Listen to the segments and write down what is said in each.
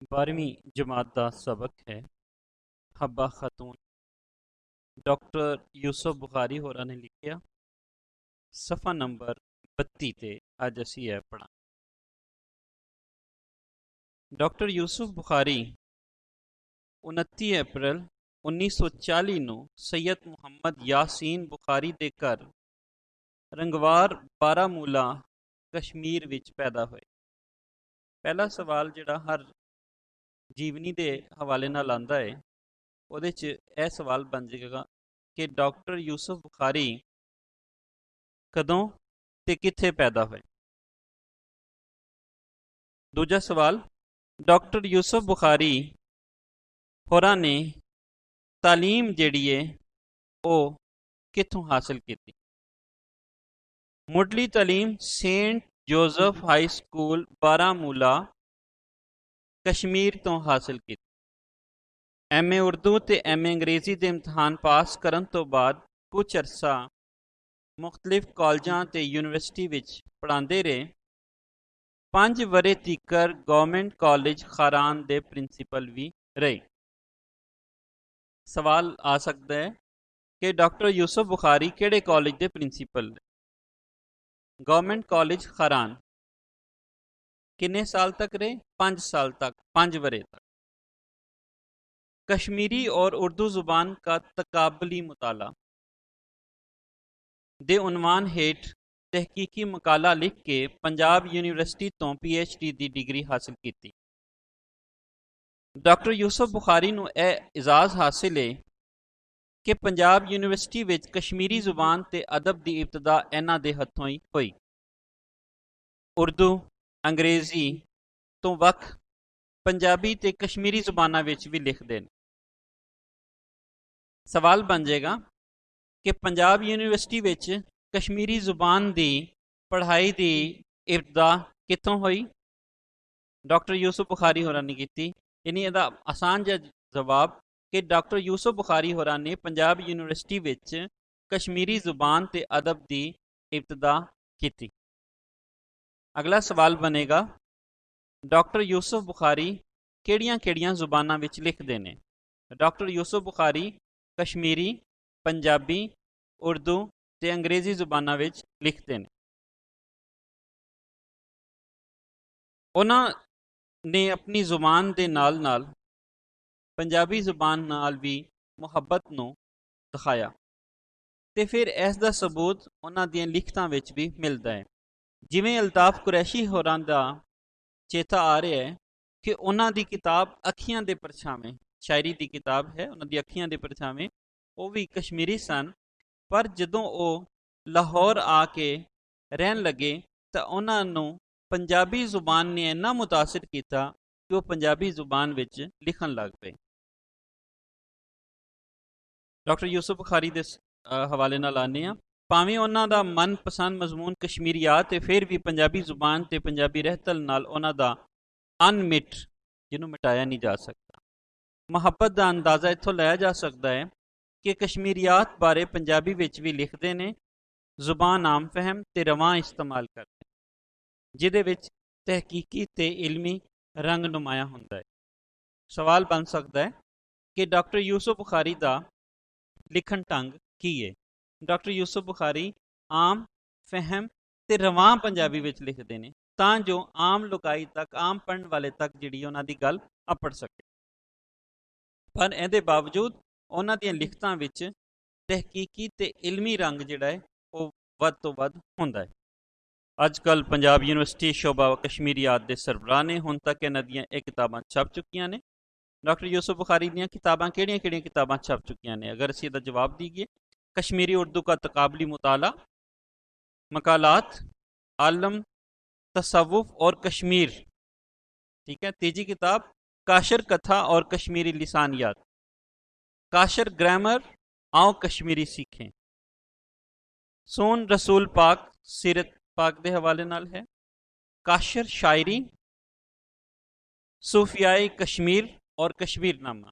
12ਵੀਂ ਜਮਾਤ ਦਾ ਸਬਕ ਹੈ ਹੱਬਾ ਖਾਤੂਨ। ਡਾਕਟਰ ਯੂਸਫ ਬੁਖਾਰੀ ਹੋਰਾਂ ਨੇ ਲਿਖਿਆ ਸਫਾ ਨੰਬਰ 32 ਤੇ ਅੱਜ ਅਸੀਂ ਇਹ ਪੜ੍ਹਾਂ। ਡਾਕਟਰ ਯੂਸਫ ਬੁਖਾਰੀ 29 ਅਪ੍ਰੈਲ 1940 ਨੂੰ ਸੈਯਦ ਮੁਹੰਮਦ ਯਾਸੀਨ ਬੁਖਾਰੀ ਦੇ ਘਰ ਰੰਗਵਾਰ ਬਾਰਾਮੂਲਾ ਕਸ਼ਮੀਰ ਵਿੱਚ ਪੈਦਾ ਹੋਏ। ਪਹਿਲਾ ਸਵਾਲ ਜਿਹੜਾ ਹਰ ਜੀਵਨੀ ਦੇ ਹਵਾਲੇ ਨਾਲ ਆਉਂਦਾ ਹੈ ਉਹਦੇ 'ਚ ਇਹ ਸਵਾਲ ਬਣ ਜਾਏਗਾ ਕਿ ਡਾਕਟਰ ਯੂਸਫ ਬੁਖਾਰੀ ਕਦੋਂ ਤੇ ਕਿੱਥੇ ਪੈਦਾ ਹੋਏ। ਦੂਜਾ ਸਵਾਲ, ਡਾਕਟਰ ਯੂਸਫ ਬੁਖਾਰੀ ਹੋਰਾਂ ਨੇ ਤਾਲੀਮ ਜਿਹੜੀ ਹੈ ਉਹ ਕਿੱਥੋਂ ਹਾਸਲ ਕੀਤੀ। ਮੁੱਢਲੀ ਤਾਲੀਮ saint Joseph high school Baramulla Kashmir ਤੋਂ ਹਾਸਲ ਕੀਤੀ। ਐਮ ਏ ਉਰਦੂ ਤੇ ਐਮ ਏ ਅੰਗਰੇਜ਼ੀ ਦੇ ਇਮਤਿਹਾਨ ਪਾਸ ਕਰਨ ਤੋਂ ਬਾਅਦ ਕੁਝ ਅਰਸਾ ਮੁਖਤਲਿਫ ਕਾਲਜਾਂ ਤੇ ਯੂਨੀਵਰਸਿਟੀ ਵਿੱਚ ਪੜ੍ਹਾਉਂਦੇ ਰਹੇ। 5 ਵਰ੍ਹੇ ਤੀਕਰ ਗਵਰਨਮੈਂਟ ਕਾਲਜ ਖਾਰਾਨ ਦੇ ਪ੍ਰਿੰਸੀਪਲ ਵੀ ਰਹੇ। ਸਵਾਲ ਆ ਸਕਦਾ ਹੈ ਕਿ ਡਾਕਟਰ ਯੂਸਫ ਬੁਖਾਰੀ ਕਿਹੜੇ ਕਾਲਜ ਦੇ ਪ੍ਰਿੰਸੀਪਲ ਨੇ। ਗਵਰਨਮੈਂਟ ਕਾਲਜ ਖਾਰਾਨ ਕਿੰਨੇ ਸਾਲ ਤੱਕ ਰਹੇ? 5 साल तक, 5 वरे तक। कश्मीरी और उर्दू ज़ुबान का तकाबली मुताला दे उनवान हेठ तहकीकी मकाला लिख के पंजाब यूनिवर्सिटी तो PhD की डिग्री हासिल की। डॉक्टर यूसुफ बुखारी नूं यह इजाज़ हासिल है कि पंजाब यूनिवर्सिटी विच कश्मीरी ज़ुबान ते अदब की इब्तदा इन्हां दे हत्थों ही हुई। उर्दू अंग्रेज़ी तो वक् पंजाबी ते कश्मीरी ज़ुबानां विच भी लिखते हैं। सवाल बन जाएगा कि पंजाब यूनिवर्सिटी विच कश्मीरी ज़ुबान की पढ़ाई की इब्तदा कितों हुई? डॉक्टर यूसुफ बुखारी होरां ने की। यानी इहदा आसान जिहा जवाब कि डॉक्टर यूसुफ बुखारी होरां ने पंजाब यूनिवर्सिटी विच कश्मीरी ज़ुबान ते अदब की इब्तदा की। अगला सवाल बनेगा, डॉक्टर यूसुफ बुखारी किहड़ियां ज़ुबानां विच लिखदे ने। डॉक्टर यूसुफ बुखारी कश्मीरी, पंजाबी, उर्दू ते अंग्रेज़ी ज़ुबानां विच लिखदे ने। उन्हां ने अपनी ज़ुबान दे नाल नाल पंजाबी ज़ुबान नाल भी मुहब्बत नूं दिखाया ते फिर इस दा सबूत उन्हां दीयां लिखतां विच भी मिलदा है। जिवें अल्ताफ कुरैशी होरां दा चेता आ रहा है कि उन्हां दी किताब अखियां दे परछावें, शायरी दी किताब है, उन्हां दी अखियां दे परछावें, वो भी कश्मीरी सन, पर जदों वो लाहौर आके रहन लगे तो उन्हां नूं पंजाबी जुबान ने इन्ना मुतासिर किया कि वो पंजाबी जुबान विच लिखन लग पे। डॉक्टर यूसुफ बुखारी दे हवाले नाल आने आ। भावें उन्हां दा मनपसंद मजमून कश्मीरियात है, फिर भी पंजाबी जुबान ते पंजाबी रहतल नाल उन्हां दा अनमिट, जिन्हों मिटाया नहीं जा सकता, मुहब्बत का अंदाज़ा इत्थों लाया जा सकता है कि कश्मीरियात बारे पंजाबी विच भी लिखते हैं। जुबान आम फहम ते रवां इस्तेमाल करते हैं, जिहदे विच तहकीकी ते इल्मी रंग नुमाया होंदा है। सवाल बन सकता है कि डॉक्टर यूसुफ बुखारी का लिखन ढंग की है। डॉक्टर यूसुफ बुखारी आम फहम ते रवां पंजाबी विच लिखते हैं तां जो आम लोकाई तक, आम पढ़न वाले तक जिहड़ी उन्हां दी गल अपड़ सके। पर इहदे बावजूद उन्हां दीयां लिखतां विच तहकीकी ते इल्मी रंग जिहड़ा है वो वध तो वध हुंदा है। अजकल पंजाब यूनिवर्सिटी शोभा कश्मीरियात दे सरबराह ने हुण तक इन्हां दीयां ਇਹ किताबां छप चुकियां ने। डॉक्टर यूसुफ बुखारी दीयां किताबां किहड़ियां किताबां छप चुकियां ने? अगर असीं इहदा जवाब दईए, कश्मीरी उर्दू का तकाबली मुताला, मकालात, आलम तसव्वुफ और कश्मीर, ठीक है। तीजी किताब काशर कथा और कश्मीरी लिसानियात, काशर ग्रामर, आओ कश्मीरी सीखें। सोन रसूल पाक सीरत पाक दे हवाले नाल है। काशर शायरी, सूफियाए कश्मीर और कश्मीरनामा,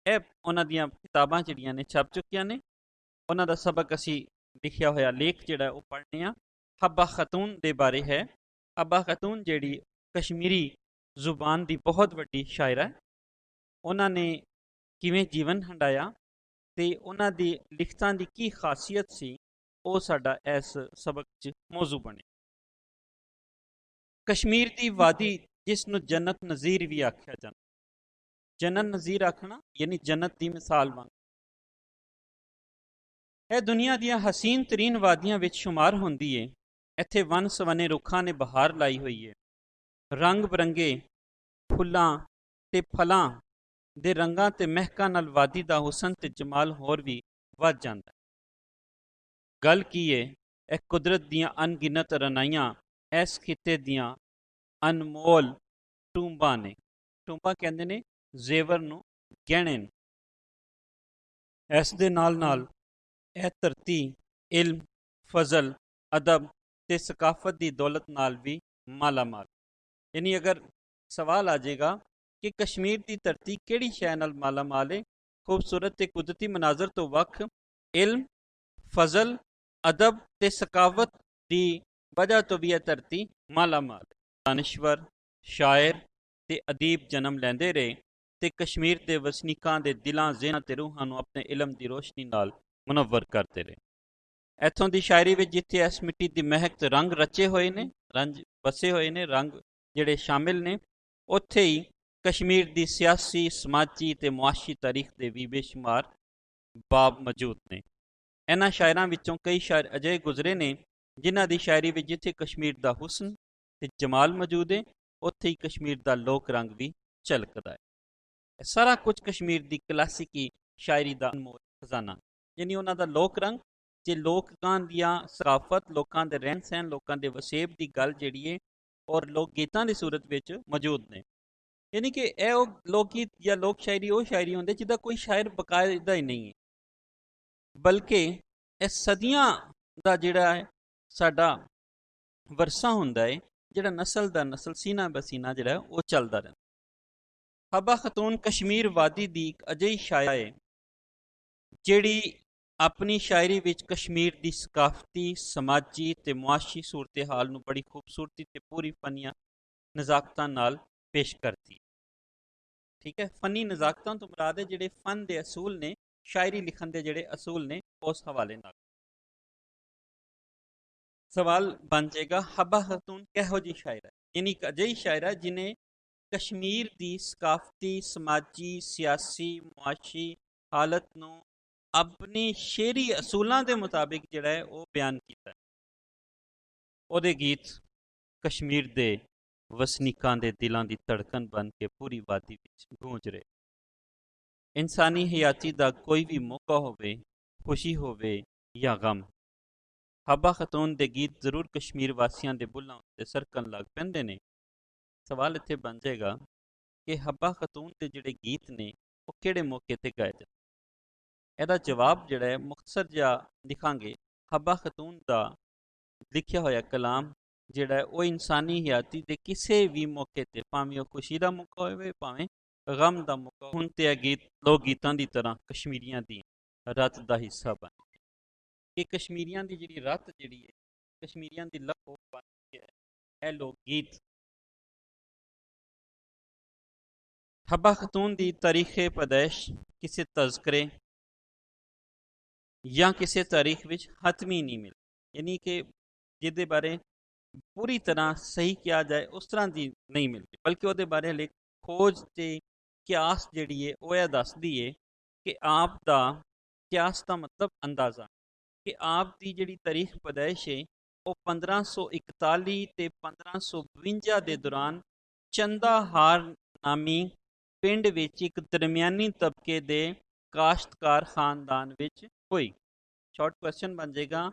ਇਹ ਉਹਨਾਂ ਦੀਆਂ किताबां ਜਿਹੜੀਆਂ ਨੇ छप चुकियां ने। ਉਹਨਾਂ ਦਾ सबक ਅਸੀਂ लिखिया होया लेख ਜਿਹੜਾ ਉਹ पढ़ने ਆ। हब्बा खातून ਦੇ बारे है। हब्बा खातून ਜਿਹੜੀ कश्मीरी ਜ਼ੁਬਾਨ ਦੀ ਬਹੁਤ ਵੱਡੀ ਸ਼ਾਇਰਾ ਹੈ। ਉਹਨਾਂ ਨੇ ਕਿਵੇਂ ਜੀਵਨ ਹੰਡਾਇਆ ਤੇ ਉਹਨਾਂ ਦੀ ਲਿਖਤਾਂ ਦੀ ਕੀ ਖਾਸੀਅਤ ਸੀ, ਉਹ ਸਾਡਾ ਇਸ ਸਬਕ 'ਚ ਮੌਜੂ ਬਣੇ। ਕਸ਼ਮੀਰ ਦੀ ਵਾਦੀ, ਜਿਸ ਨੂੰ ਜੰਨਤ ਨਜ਼ੀਰ ਵੀ ਆਖਿਆ ਜਾਂਦਾ, ਜੰਨਤ ਨਜ਼ੀਰ ਆਖਣਾ ਯਾਨੀ ਜੰਨਤ ਦੀ ਮਿਸਾਲ ਵਾਂਗ, ਇਹ ਦੁਨੀਆ ਦੀਆਂ ਹਸੀਨ ਤਰੀਨ ਵਾਦੀਆਂ ਵਿੱਚ ਸ਼ੁਮਾਰ ਹੁੰਦੀ ਏ। ਇੱਥੇ ਵੰਨ ਸਵੰਨੇ ਰੁੱਖਾਂ ਨੇ ਬਹਾਰ ਲਾਈ ਹੋਈ ਹੈ। ਰੰਗ ਬਰੰਗੇ ਫੁੱਲਾਂ ਤੇ ਫਲਾਂ ਦੇ ਰੰਗਾਂ ਤੇ ਮਹਿਕਾਂ ਨਾਲ ਵਾਦੀ ਦਾ ਹੁਸਨ ਤੇ ਜਮਾਲ ਹੋਰ ਵੀ ਵੱਧ ਜਾਂਦਾ ਹੈ। ਗੱਲ ਕੀ ਏ, ਇਹ ਕੁਦਰਤ ਦੀਆਂ ਅਣਗਿਣਤ ਰਨਾਈਆਂ ਇਸ ਖਿੱਤੇ ਦੀਆਂ ਅਨਮੋਲ ਟੂੰਬਾਂ ਨੇ। ਟੂੰਬਾਂ ਕਹਿੰਦੇ ਨੇ ਜ਼ੇਵਰ ਨੂੰ, ਗਹਿਣੇ ਨੂੰ। ਇਸ ਦੇ ਨਾਲ ਨਾਲ ਇਹ ਧਰਤੀ ਇਲਮ, ਫਜ਼ਲ, ਅਦਬ ਤੇ ਸਕਾਫਤ ਦੀ ਦੌਲਤ ਨਾਲ ਵੀ ਮਾਲਾ ਮਾਲ। ਯਾਨੀ ਅਗਰ ਸਵਾਲ ਆ ਜਾਏਗਾ ਕਿ ਕਸ਼ਮੀਰ ਦੀ ਧਰਤੀ ਕਿਹੜੀ ਸ਼ੈ ਨਾਲ ਮਾਲਾ ਮਾਲ ਹੈ, ਖੂਬਸੂਰਤ ਤੇ ਕੁਦਰਤੀ ਮਨਾਜ਼ਰ ਤੋਂ ਵੱਖ ਇਲਮ, ਫਜ਼ਲ, ਅਦਬ ਤੇ ਸਕਾਵਤ ਦੀ ਵਜ੍ਹਾ ਤੋਂ ਵੀ ਇਹ ਧਰਤੀ ਮਾਲਾ ਮਾਲ ਹੈ। ਦਾਨਿਸ਼ਵਰ, ਸ਼ਾਇਰ ਤੇ ਅਦੀਬ ਜਨਮ ਲੈਂਦੇ ਰਹੇ ਤੇ ਕਸ਼ਮੀਰ ਦੇ ਵਸਨੀਕਾਂ ਦੇ ਦਿਲਾਂ, ਜ਼ਿਹਨਾਂ ਤੇ ਰੂਹਾਂ ਨੂੰ ਆਪਣੇ ਇਲਮ ਦੀ ਰੋਸ਼ਨੀ ਨਾਲ ਮੁਨੱਵਰ ਕਰਦੇ ਰਹੇ। ਇੱਥੋਂ ਦੀ ਸ਼ਾਇਰੀ ਵਿੱਚ ਜਿੱਥੇ ਇਸ ਮਿੱਟੀ ਦੀ ਮਹਿਕ ਤੇ ਰੰਗ ਰਚੇ ਹੋਏ ਨੇ, ਰੰਗ ਵਸੇ ਹੋਏ ਨੇ, ਰੰਗ ਜਿਹੜੇ ਸ਼ਾਮਿਲ ਨੇ, ਉੱਥੇ ਹੀ ਕਸ਼ਮੀਰ ਦੀ ਸਿਆਸੀ, ਸਮਾਜੀ ਤੇ ਮੁਆਸ਼ੀ ਤਾਰੀਖ ਦੇ ਵੀ ਬੇਸ਼ੁਮਾਰ ਬਾਬ ਮੌਜੂਦ ਨੇ। ਇਹਨਾਂ ਸ਼ਾਇਰਾਂ ਵਿੱਚੋਂ ਕਈ ਸ਼ਾਇਰ ਅਜਿਹੇ ਗੁਜ਼ਰੇ ਨੇ ਜਿਨ੍ਹਾਂ ਦੀ ਸ਼ਾਇਰੀ ਵਿੱਚ ਜਿੱਥੇ ਕਸ਼ਮੀਰ ਦਾ ਹੁਸਨ ਤੇ ਜਮਾਲ ਮੌਜੂਦ ਹੈ, ਉੱਥੇ ਹੀ ਕਸ਼ਮੀਰ ਦਾ ਲੋਕ ਰੰਗ ਵੀ ਝਲਕਦਾ ਹੈ। ਇਹ ਸਾਰਾ ਕੁਝ ਕਸ਼ਮੀਰ ਦੀ ਕਲਾਸਿਕੀ ਸ਼ਾਇਰੀ ਦਾ ਅਨਮੋਲ ਖਜ਼ਾਨਾ, ਯਾਨੀ ਉਹਨਾਂ ਦਾ ਲੋਕ ਰੰਗ, ਜੇ ਲੋਕਾਂ ਦੀਆਂ ਸਕਾਫਤ, ਲੋਕਾਂ ਦੇ ਰਹਿਣ ਸਹਿਣ, ਲੋਕਾਂ ਦੇ ਵਸੇਬ ਦੀ ਗੱਲ ਜਿਹੜੀ ਹੈ ਔਰ ਲੋਕ ਗੀਤਾਂ ਦੀ ਸੂਰਤ ਵਿੱਚ ਮੌਜੂਦ ਨੇ। ਯਾਨੀ ਕਿ ਇਹ ਉਹ ਲੋਕ ਗੀਤ ਜਾਂ ਲੋਕ ਸ਼ਾਇਰੀ ਉਹ ਸ਼ਾਇਰੀ ਹੁੰਦੇ ਜਿਹਦਾ ਕੋਈ ਸ਼ਾਇਰ ਬਕਾਇਦਾ ਹੀ ਨਹੀਂ ਹੈ, ਬਲਕਿ ਇਹ ਸਦੀਆਂ ਦਾ ਜਿਹੜਾ ਹੈ ਸਾਡਾ ਵਰਸਾ ਹੁੰਦਾ ਹੈ, ਜਿਹੜਾ ਨਸਲ ਦਾ ਨਸਲ, ਸੀਨਾ ਬਸੀਨਾ ਜਿਹੜਾ ਉਹ ਚੱਲਦਾ ਰਹਿੰਦਾ। ਹੱਬਾ ਖਤੂਨ ਕਸ਼ਮੀਰ ਵਾਦੀ ਦੀ ਇੱਕ ਅਜਿਹੀ ਸ਼ਾਇਰਾ ਹੈ ਜਿਹੜੀ ਆਪਣੀ ਸ਼ਾਇਰੀ ਵਿੱਚ ਕਸ਼ਮੀਰ ਦੀ ਸਕਾਫਤੀ, ਸਮਾਜੀ ਤੇ ਮੁਆਸ਼ੀ ਸੂਰਤ ਹਾਲ ਨੂੰ ਬੜੀ ਖੂਬਸੂਰਤੀ ਤੇ ਪੂਰੀ ਫਨੀਆਂ ਨਜ਼ਾਕਤਾਂ ਨਾਲ ਪੇਸ਼ ਕਰਦੀ ਹੈ। ਠੀਕ ਹੈ, ਫਨੀ ਨਜ਼ਾਕਤਾਂ ਤੋਂ ਮੁਰਾਦ ਹੈ ਜਿਹੜੇ ਫਨ ਦੇ ਅਸੂਲ ਨੇ, ਸ਼ਾਇਰੀ ਲਿਖਣ ਦੇ ਜਿਹੜੇ ਅਸੂਲ ਨੇ, ਉਸ ਹਵਾਲੇ ਨਾਲ ਸਵਾਲ ਬਣ ਜਾਏਗਾ ਹੱਬਾ ਖਤੂਨ ਕਿਹੋ ਜਿਹੀ ਸ਼ਾਇਰਾ ਹੈ। ਯਾਨੀ ਇੱਕ ਅਜਿਹੀ ਸ਼ਾਇਰਾ ਜਿਨੇ ਕਸ਼ਮੀਰ ਦੀ ਸਕਾਫਤੀ, ਸਮਾਜੀ, ਸਿਆਸੀ, ਮੁਆਸ਼ੀ ਹਾਲਤ ਨੂੰ ਆਪਣੀ ਸ਼ੇਰੀ ਅਸੂਲਾਂ ਦੇ ਮੁਤਾਬਿਕ ਜਿਹੜਾ ਹੈ ਉਹ ਬਿਆਨ ਕੀਤਾ ਹੈ। ਉਹਦੇ ਗੀਤ ਕਸ਼ਮੀਰ ਦੇ ਵਸਨੀਕਾਂ ਦੇ ਦਿਲਾਂ ਦੀ ਧੜਕਨ ਬਣ ਕੇ ਪੂਰੀ ਵਾਦੀ ਵਿੱਚ ਗੂੰਜ ਰਹੇ। ਇਨਸਾਨੀ ਹਯਾਤੀ ਦਾ ਕੋਈ ਵੀ ਮੌਕਾ ਹੋਵੇ, ਖੁਸ਼ੀ ਹੋਵੇ ਜਾਂ ਗਮ, ਹੱਬਾ ਖਤੂਨ ਦੇ ਗੀਤ ਜ਼ਰੂਰ ਕਸ਼ਮੀਰ ਵਾਸੀਆਂ ਦੇ ਬੁੱਲਾਂ ਉੱਤੇ ਸਰਕਣ ਲੱਗ ਪੈਂਦੇ ਨੇ। ਸਵਾਲ ਇੱਥੇ ਬਣ ਜਾਏਗਾ ਕਿ ਹੱਬਾ ਖਤੂਨ ਦੇ ਜਿਹੜੇ ਗੀਤ ਨੇ ਉਹ ਕਿਹੜੇ ਮੌਕੇ ਤੇ ਗਾਏ ਜਾਂਦੇ। ਇਹਦਾ ਜਵਾਬ ਜਿਹੜਾ ਹੈ ਮੁਖਤਸਰ ਜਿਹਾ ਲਿਖਾਂਗੇ। ਹੱਬਾ ਖਤੂਨ ਦਾ ਲਿਖਿਆ ਹੋਇਆ ਕਲਾਮ ਜਿਹੜਾ ਹੈ ਉਹ ਇਨਸਾਨੀ ਹਯਾਤੀ ਦੇ ਕਿਸੇ ਵੀ ਮੌਕੇ ਤੇ, ਭਾਵੇਂ ਉਹ ਖੁਸ਼ੀ ਦਾ ਮੌਕਾ ਹੋਵੇ, ਭਾਵੇਂ ਗਮ ਦਾ ਮੌਕਾ, ਹੁਣ ਤੇ ਇਹ ਗੀਤ ਲੋਕ ਗੀਤਾਂ ਦੀ ਤਰ੍ਹਾਂ ਕਸ਼ਮੀਰੀਆਂ ਦੀ ਰਤ ਦਾ ਹਿੱਸਾ ਬਣ ਗਿਆ। ਕਿ ਕਸ਼ਮੀਰੀਆਂ ਦੀ ਜਿਹੜੀ ਰਤ ਜਿਹੜੀ ਹੈ, ਕਸ਼ਮੀਰੀਆਂ ਦੀ ਲਹੂ ਬਣ ਗਿਆ ਹੈ ਇਹ ਲੋਕ ਗੀਤ। ਹੱਬਾ ਖਤੂਨ ਦੀ ਤਾਰੀਖ ਪੈਦਾਇਸ਼ ਕਿਸੇ ਤਜ਼ਕਰੇ ਜਾਂ ਕਿਸੇ ਤਾਰੀਖ ਵਿੱਚ ਹਤਮੀ ਨਹੀਂ ਮਿਲ, ਯਾਨੀ ਕਿ ਜਿਹਦੇ ਬਾਰੇ ਪੂਰੀ ਤਰ੍ਹਾਂ ਸਹੀ ਕਿਹਾ ਜਾਏ ਉਸ ਤਰ੍ਹਾਂ ਦੀ ਨਹੀਂ ਮਿਲਦੀ, ਬਲਕਿ ਉਹਦੇ ਬਾਰੇ ਹਲੇ ਖੋਜ ਤੇ ਕਿਆਸ ਜਿਹੜੀ ਹੈ ਉਹ ਇਹ ਦੱਸਦੀ ਹੈ ਕਿ ਆਪ ਦਾ, ਕਿਆਸ ਦਾ ਮਤਲਬ ਅੰਦਾਜ਼ਾ, ਕਿ ਆਪ ਦੀ ਜਿਹੜੀ ਤਾਰੀਖ ਪੈਦਾਇਸ਼ ਹੈ ਉਹ 1541 ਤੇ 1552 ਦੇ ਦੌਰਾਨ ਚੰਦਾਹਾਰ ਨਾਮੀ ਪਿੰਡ ਵਿੱਚ ਇੱਕ ਦਰਮਿਆਨੀ ਤਬਕੇ ਦੇ ਕਾਸ਼ਤਕਾਰ ਖਾਨਦਾਨ ਵਿੱਚ ਹੋਈ। ਸ਼ਾਰਟ ਕੁਐਸਚਨ ਬਣ ਜਾਏਗਾ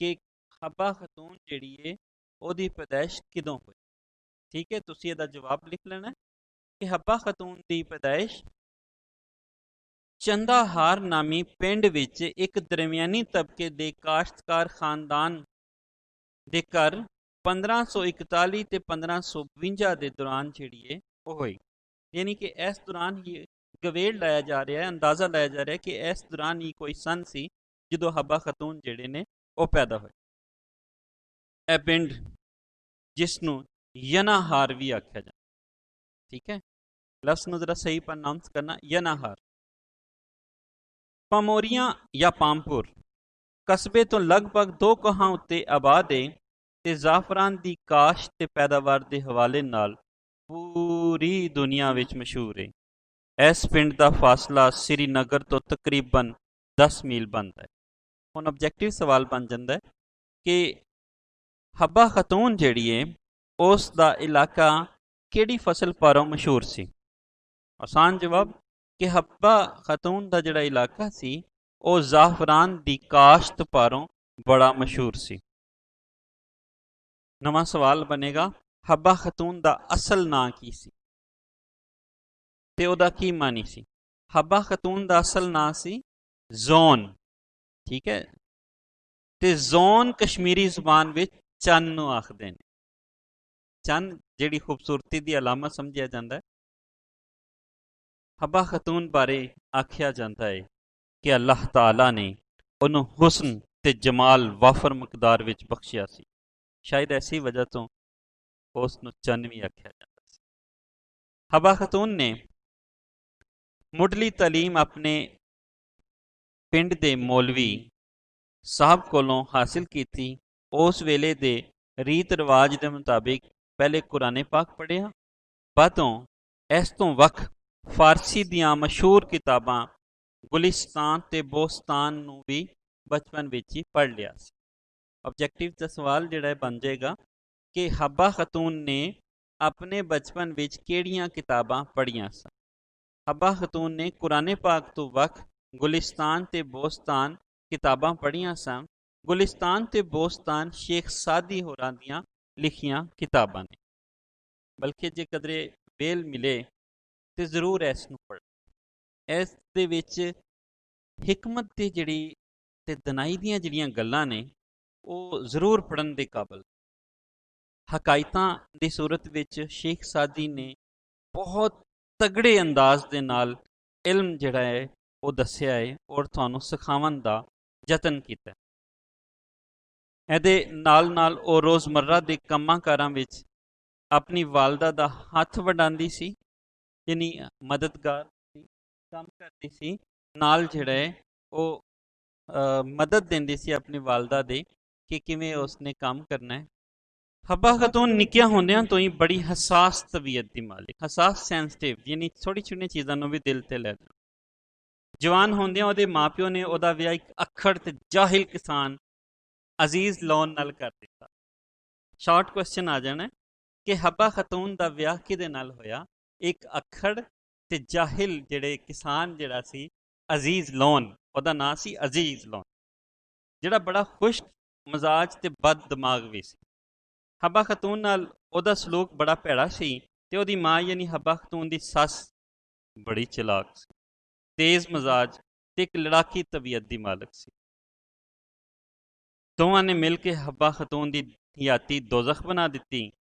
ਕਿ ਹੱਬਾ ਖਤੂਨ ਜਿਹੜੀ ਹੈ ਉਹਦੀ ਪੈਦਾਇਸ਼ ਕਿਦੋਂ ਹੋਈ। ਠੀਕ ਹੈ, ਤੁਸੀਂ ਇਹਦਾ ਜਵਾਬ ਲਿਖ ਲੈਣਾ ਕਿ ਹੱਬਾ ਖਤੂਨ ਦੀ ਪੈਦਾਇਸ਼ ਚੰਦਾਹਾਰ ਨਾਮੀ ਪਿੰਡ ਵਿੱਚ ਇੱਕ ਦਰਮਿਆਨੀ ਤਬਕੇ ਦੇ ਕਾਸ਼ਤਕਾਰ ਖਾਨਦਾਨ ਦੇ ਘਰ 1541 ਤੇ 1552 ਦੇ ਦੌਰਾਨ ਜਿਹੜੀ ਹੈ ਉਹ ਹੋਈ। ਯਾਨੀ ਕਿ ਇਸ ਦੌਰਾਨ ਹੀ ਗਵੇੜ ਲਾਇਆ ਜਾ ਰਿਹਾ ਹੈ, ਅੰਦਾਜ਼ਾ ਲਾਇਆ ਜਾ ਰਿਹਾ ਹੈ ਕਿ ਇਸ ਦੌਰਾਨ ਹੀ ਕੋਈ ਸਨ ਸੀ ਜਦੋਂ ਹੱਬਾ ਖਤੂਨ ਜਿਹੜੇ ਨੇ ਉਹ ਪੈਦਾ ਹੋਏ। ਇਹ ਪਿੰਡ ਜਿਸ ਨੂੰ ਯਨਾਹਾਰ ਵੀ ਆਖਿਆ ਜਾਂਦਾ, ਠੀਕ ਹੈ, ਲਫ਼ਜ਼ ਨੂੰ ਜ਼ਰਾ ਸਹੀ ਪ੍ਰਨਾਉਂਸ ਕਰਨਾ, ਯਨਾਹਰ। ਪਮੋਰੀਆਂ ਜਾਂ ਪਾਮਪੁਰ ਕਸਬੇ ਤੋਂ ਲਗਭਗ 2 ਕੋਹਾਂ ਉੱਤੇ ਆਬਾਦ ਏ ਤੇ ਜ਼ਾਫਰਾਨ ਦੀ ਕਾਸ਼ਤ ਤੇ ਪੈਦਾਵਾਰ ਦੇ ਹਵਾਲੇ ਨਾਲ ਪੂਰੀ ਦੁਨੀਆ ਵਿੱਚ ਮਸ਼ਹੂਰ ਏ। ਇਸ ਪਿੰਡ ਦਾ ਫਾਸਲਾ ਸ੍ਰੀਨਗਰ ਤੋਂ ਤਕਰੀਬਨ 10 ਮੀਲ ਬਣਦਾ ਹੈ। ਹੁਣ ਆਬਜੈਕਟਿਵ ਸਵਾਲ ਬਣ ਜਾਂਦਾ ਹੈ ਕਿ ਹੱਬਾ ਖਤੂਨ ਜਿਹੜੀ ਏ ਉਸ ਦਾ ਇਲਾਕਾ ਕਿਹੜੀ ਫਸਲ ਪਾਰੋਂ ਮਸ਼ਹੂਰ ਸੀ। ਆਸਾਨ ਜਵਾਬ ਕਿ ਹੱਬਾ ਖਤੂਨ ਦਾ ਜਿਹੜਾ ਇਲਾਕਾ ਸੀ ਉਹ ਜ਼ਾਫਰਾਨ ਦੀ ਕਾਸ਼ਤ ਪਾਰੋਂ ਬੜਾ ਮਸ਼ਹੂਰ ਸੀ। ਨਵਾਂ ਸਵਾਲ ਬਣੇਗਾ, ਹੱਬਾ ਖਤੂਨ ਦਾ ਅਸਲ ਨਾਂ ਕੀ ਸੀ ਤੇ ਉਹਦਾ ਕੀ ਮਾਨੀ ਸੀ। ਹੱਬਾ ਖਤੂਨ ਦਾ ਅਸਲ ਨਾਂ ਸੀ ਜ਼ੋਨ, ਠੀਕ ਹੈ, ਤੇ ਜ਼ੋਨ ਕਸ਼ਮੀਰੀ ਜ਼ੁਬਾਨ ਵਿੱਚ ਚੰਨ ਨੂੰ ਆਖਦੇ ਨੇ। ਚੰਨ ਜਿਹੜੀ ਖੂਬਸੂਰਤੀ ਦੀ ਅਲਾਮਤ ਸਮਝਿਆ ਜਾਂਦਾ ਹੈ। ਹੱਬਾ ਖਤੂਨ ਬਾਰੇ ਆਖਿਆ ਜਾਂਦਾ ਹੈ ਕਿ ਅੱਲਾਹ ਤਾਲਾ ਨੇ ਉਹਨੂੰ ਹੁਸਨ ਤੇ ਜਮਾਲ ਵਾਫਰ ਮਕਦਾਰ ਵਿੱਚ ਬਖਸ਼ਿਆ ਸੀ। ਸ਼ਾਇਦ ਐਸੀ ਵਜ੍ਹਾ ਤੋਂ ਉਸ ਨੂੰ ਚੰਨ ਵੀ ਆਖਿਆ ਜਾਂਦਾ ਸੀ। ਹੱਬਾ ਖਤੂਨ ਨੇ ਮੁੱਢਲੀ ਤਾਲੀਮ ਆਪਣੇ ਪਿੰਡ ਦੇ ਮੌਲਵੀ ਸਾਹਿਬ ਕੋਲੋਂ ਹਾਸਿਲ ਕੀਤੀ। ਉਸ ਵੇਲੇ ਦੇ ਰੀਤ ਰਿਵਾਜ ਦੇ ਮੁਤਾਬਿਕ ਪਹਿਲੇ ਕੁਰਾਨੇ ਪਾਕ ਪੜ੍ਹਿਆ, ਬਾਅਦੋਂ ਇਸ ਤੋਂ ਵੱਖ ਫਾਰਸੀ ਦੀਆਂ ਮਸ਼ਹੂਰ ਕਿਤਾਬਾਂ ਗੁਲਿਸਤਾਨ ਤੇ ਬੋਸਤਾਨ ਨੂੰ ਵੀ ਬਚਪਨ ਵਿੱਚ ਹੀ ਪੜ੍ਹ ਲਿਆ ਸੀ। ਆਬਜੈਕਟਿਵ ਦਾ ਸਵਾਲ ਜਿਹੜਾ ਬਣ ਜਾਏਗਾ ਕਿ ਹੱਬਾ ਖਤੂਨ ਨੇ ਆਪਣੇ ਬਚਪਨ ਵਿੱਚ ਕਿਹੜੀਆਂ ਕਿਤਾਬਾਂ ਪੜ੍ਹੀਆਂ ਸਨ। ਹੱਬਾ ਖਤੂਨ ਨੇ ਕੁਰਾਨੇ ਪਾਕ ਤੋਂ ਵੱਖ ਗੁਲਿਸਤਾਨ ਤੇ ਬੋਸਤਾਨ ਕਿਤਾਬਾਂ ਪੜ੍ਹੀਆਂ ਸਨ। ਗੁਲਿਸਤਾਨ ਤੇ ਬੋਸਤਾਨ ਸ਼ੇਖ ਸਾਦੀ ਹੋਰਾਂ ਦੀਆਂ ਲਿਖੀਆਂ ਕਿਤਾਬਾਂ ਨੇ, ਬਲਕਿ ਜੇ ਕਦਰੇ ਵੇਲ ਮਿਲੇ ਤੇ ਜ਼ਰੂਰ ਇਸ ਨੂੰ ਪੜ੍ਹੋ। ਇਸ ਦੇ ਵਿੱਚ ਹਿਕਮਤ ਦੀ ਜਿਹੜੀ ਤੇ ਦਨਾਈ ਦੀਆਂ ਜਿਹੜੀਆਂ ਗੱਲਾਂ ਨੇ ਉਹ ਜ਼ਰੂਰ ਪੜ੍ਹਨ ਦੇ ਕਾਬਲ। ਹਕਾਇਤਾਂ ਦੀ ਸੂਰਤ ਵਿੱਚ ਸ਼ੇਖ ਸਾਦੀ ਨੇ ਬਹੁਤ ਤਗੜੇ ਅੰਦਾਜ਼ ਦੇ ਨਾਲ ਇਲਮ ਜਿਹੜਾ ਹੈ ਉਹ ਦੱਸਿਆ ਹੈ ਔਰ ਤੁਹਾਨੂੰ ਸਿਖਾਉਣ ਦਾ ਯਤਨ ਕੀਤਾ। ਇਹਦੇ ਨਾਲ ਨਾਲ ਉਹ ਰੋਜ਼ਮर्रा ਦੇ ਕੰਮਾਂ ਕਾਰਾਂ ਵਿੱਚ ਆਪਣੀ ਵਾਲਦਾ ਦਾ ਹੱਥ ਵਡਾਉਂਦੀ ਸੀ, ਯਾਨੀ ਮਦਦਗਾਰ ਸੀ, ਕੰਮ ਕਰਦੀ ਸੀ। ਨਾਲ ਜਿਹੜਾ ਹੈ ਉਹ ਮਦਦ ਦਿੰਦੀ ਸੀ ਆਪਣੀ ਵਾਲਦਾ ਦੇ ਕਿ ਕਿਵੇਂ ਉਸਨੇ ਕੰਮ ਕਰਨਾ ਹੈ। ਹੱਬਾ ਖਤੂਨ ਨਿੱਕਿਆਂ ਹੁੰਦਿਆਂ ਤੋਂ ਹੀ ਬੜੀ ਹਸਾਸ ਤਬੀਅਤ ਦੀ ਮਾਲਿਕ, ਹਸਾਸ ਸੈਂਸਿਟਿਵ, ਯਾਨੀ ਛੋਟੀ ਛੋਟੀਆਂ ਚੀਜ਼ਾਂ ਨੂੰ ਵੀ ਦਿਲ ਤੇ ਲੈਣਾ। ਜਵਾਨ ਹੁੰਦਿਆਂ ਉਹਦੇ ਮਾਪਿਓ ਨੇ ਉਹਦਾ ਵਿਆਹ ਇੱਕ ਅੱਖੜ ਤੇ ਜਾਹਿਲ ਕਿਸਾਨ ਅਜ਼ੀਜ਼ ਲੋਨ ਨਾਲ ਕਰ ਦਿੱਤਾ। ਸ਼ਾਰਟ ਕੁਐਸਚਨ ਆ ਜਾਣਾ ਕਿ ਹੱਬਾ ਖਤੂਨ ਦਾ ਵਿਆਹ ਕਿਹਦੇ ਨਾਲ ਹੋਇਆ। ਇੱਕ ਅੱਖੜ ਤੇ ਜਾਹਿਲ ਜਿਹੜੇ ਕਿਸਾਨ ਜਿਹੜਾ ਸੀ ਅਜ਼ੀਜ਼ ਲੋਨ, ਉਹਦਾ ਨਾਂ ਸੀ ਅਜ਼ੀਜ਼ ਲੋਨ, ਜਿਹੜਾ ਬੜਾ ਖੁਸ਼ ਮਜ਼ਾਜ ਤੇ ਬਦ ਦਿਮਾਗ ਵੀ ਸੀ। ਹੱਬਾ ਖਤੂਨ ਨਾਲ ਉਹਦਾ ਸਲੂਕ ਬੜਾ ਭੈੜਾ ਸੀ ਤੇ ਉਹਦੀ ਮਾਂ ਯਾਨੀ ਹੱਬਾ ਖਤੂਨ ਦੀ ਸੱਸ ਬੜੀ ਚਲਾਕ ਸੀ, ਤੇਜ਼ ਮਜ਼ਾਜ ਤੇ ਇੱਕ ਲੜਾਕੀ ਤਬੀਅਤ ਦੀ ਮਾਲਕ ਸੀ। ਦੋਵਾਂ ਨੇ ਮਿਲ ਕੇ ਹੱਬਾ ਖਤੂਨ ਦੀ ਹਯਾਤੀ ਦੋਜ਼ਖ ਬਣਾ ਦਿੱਤੀ।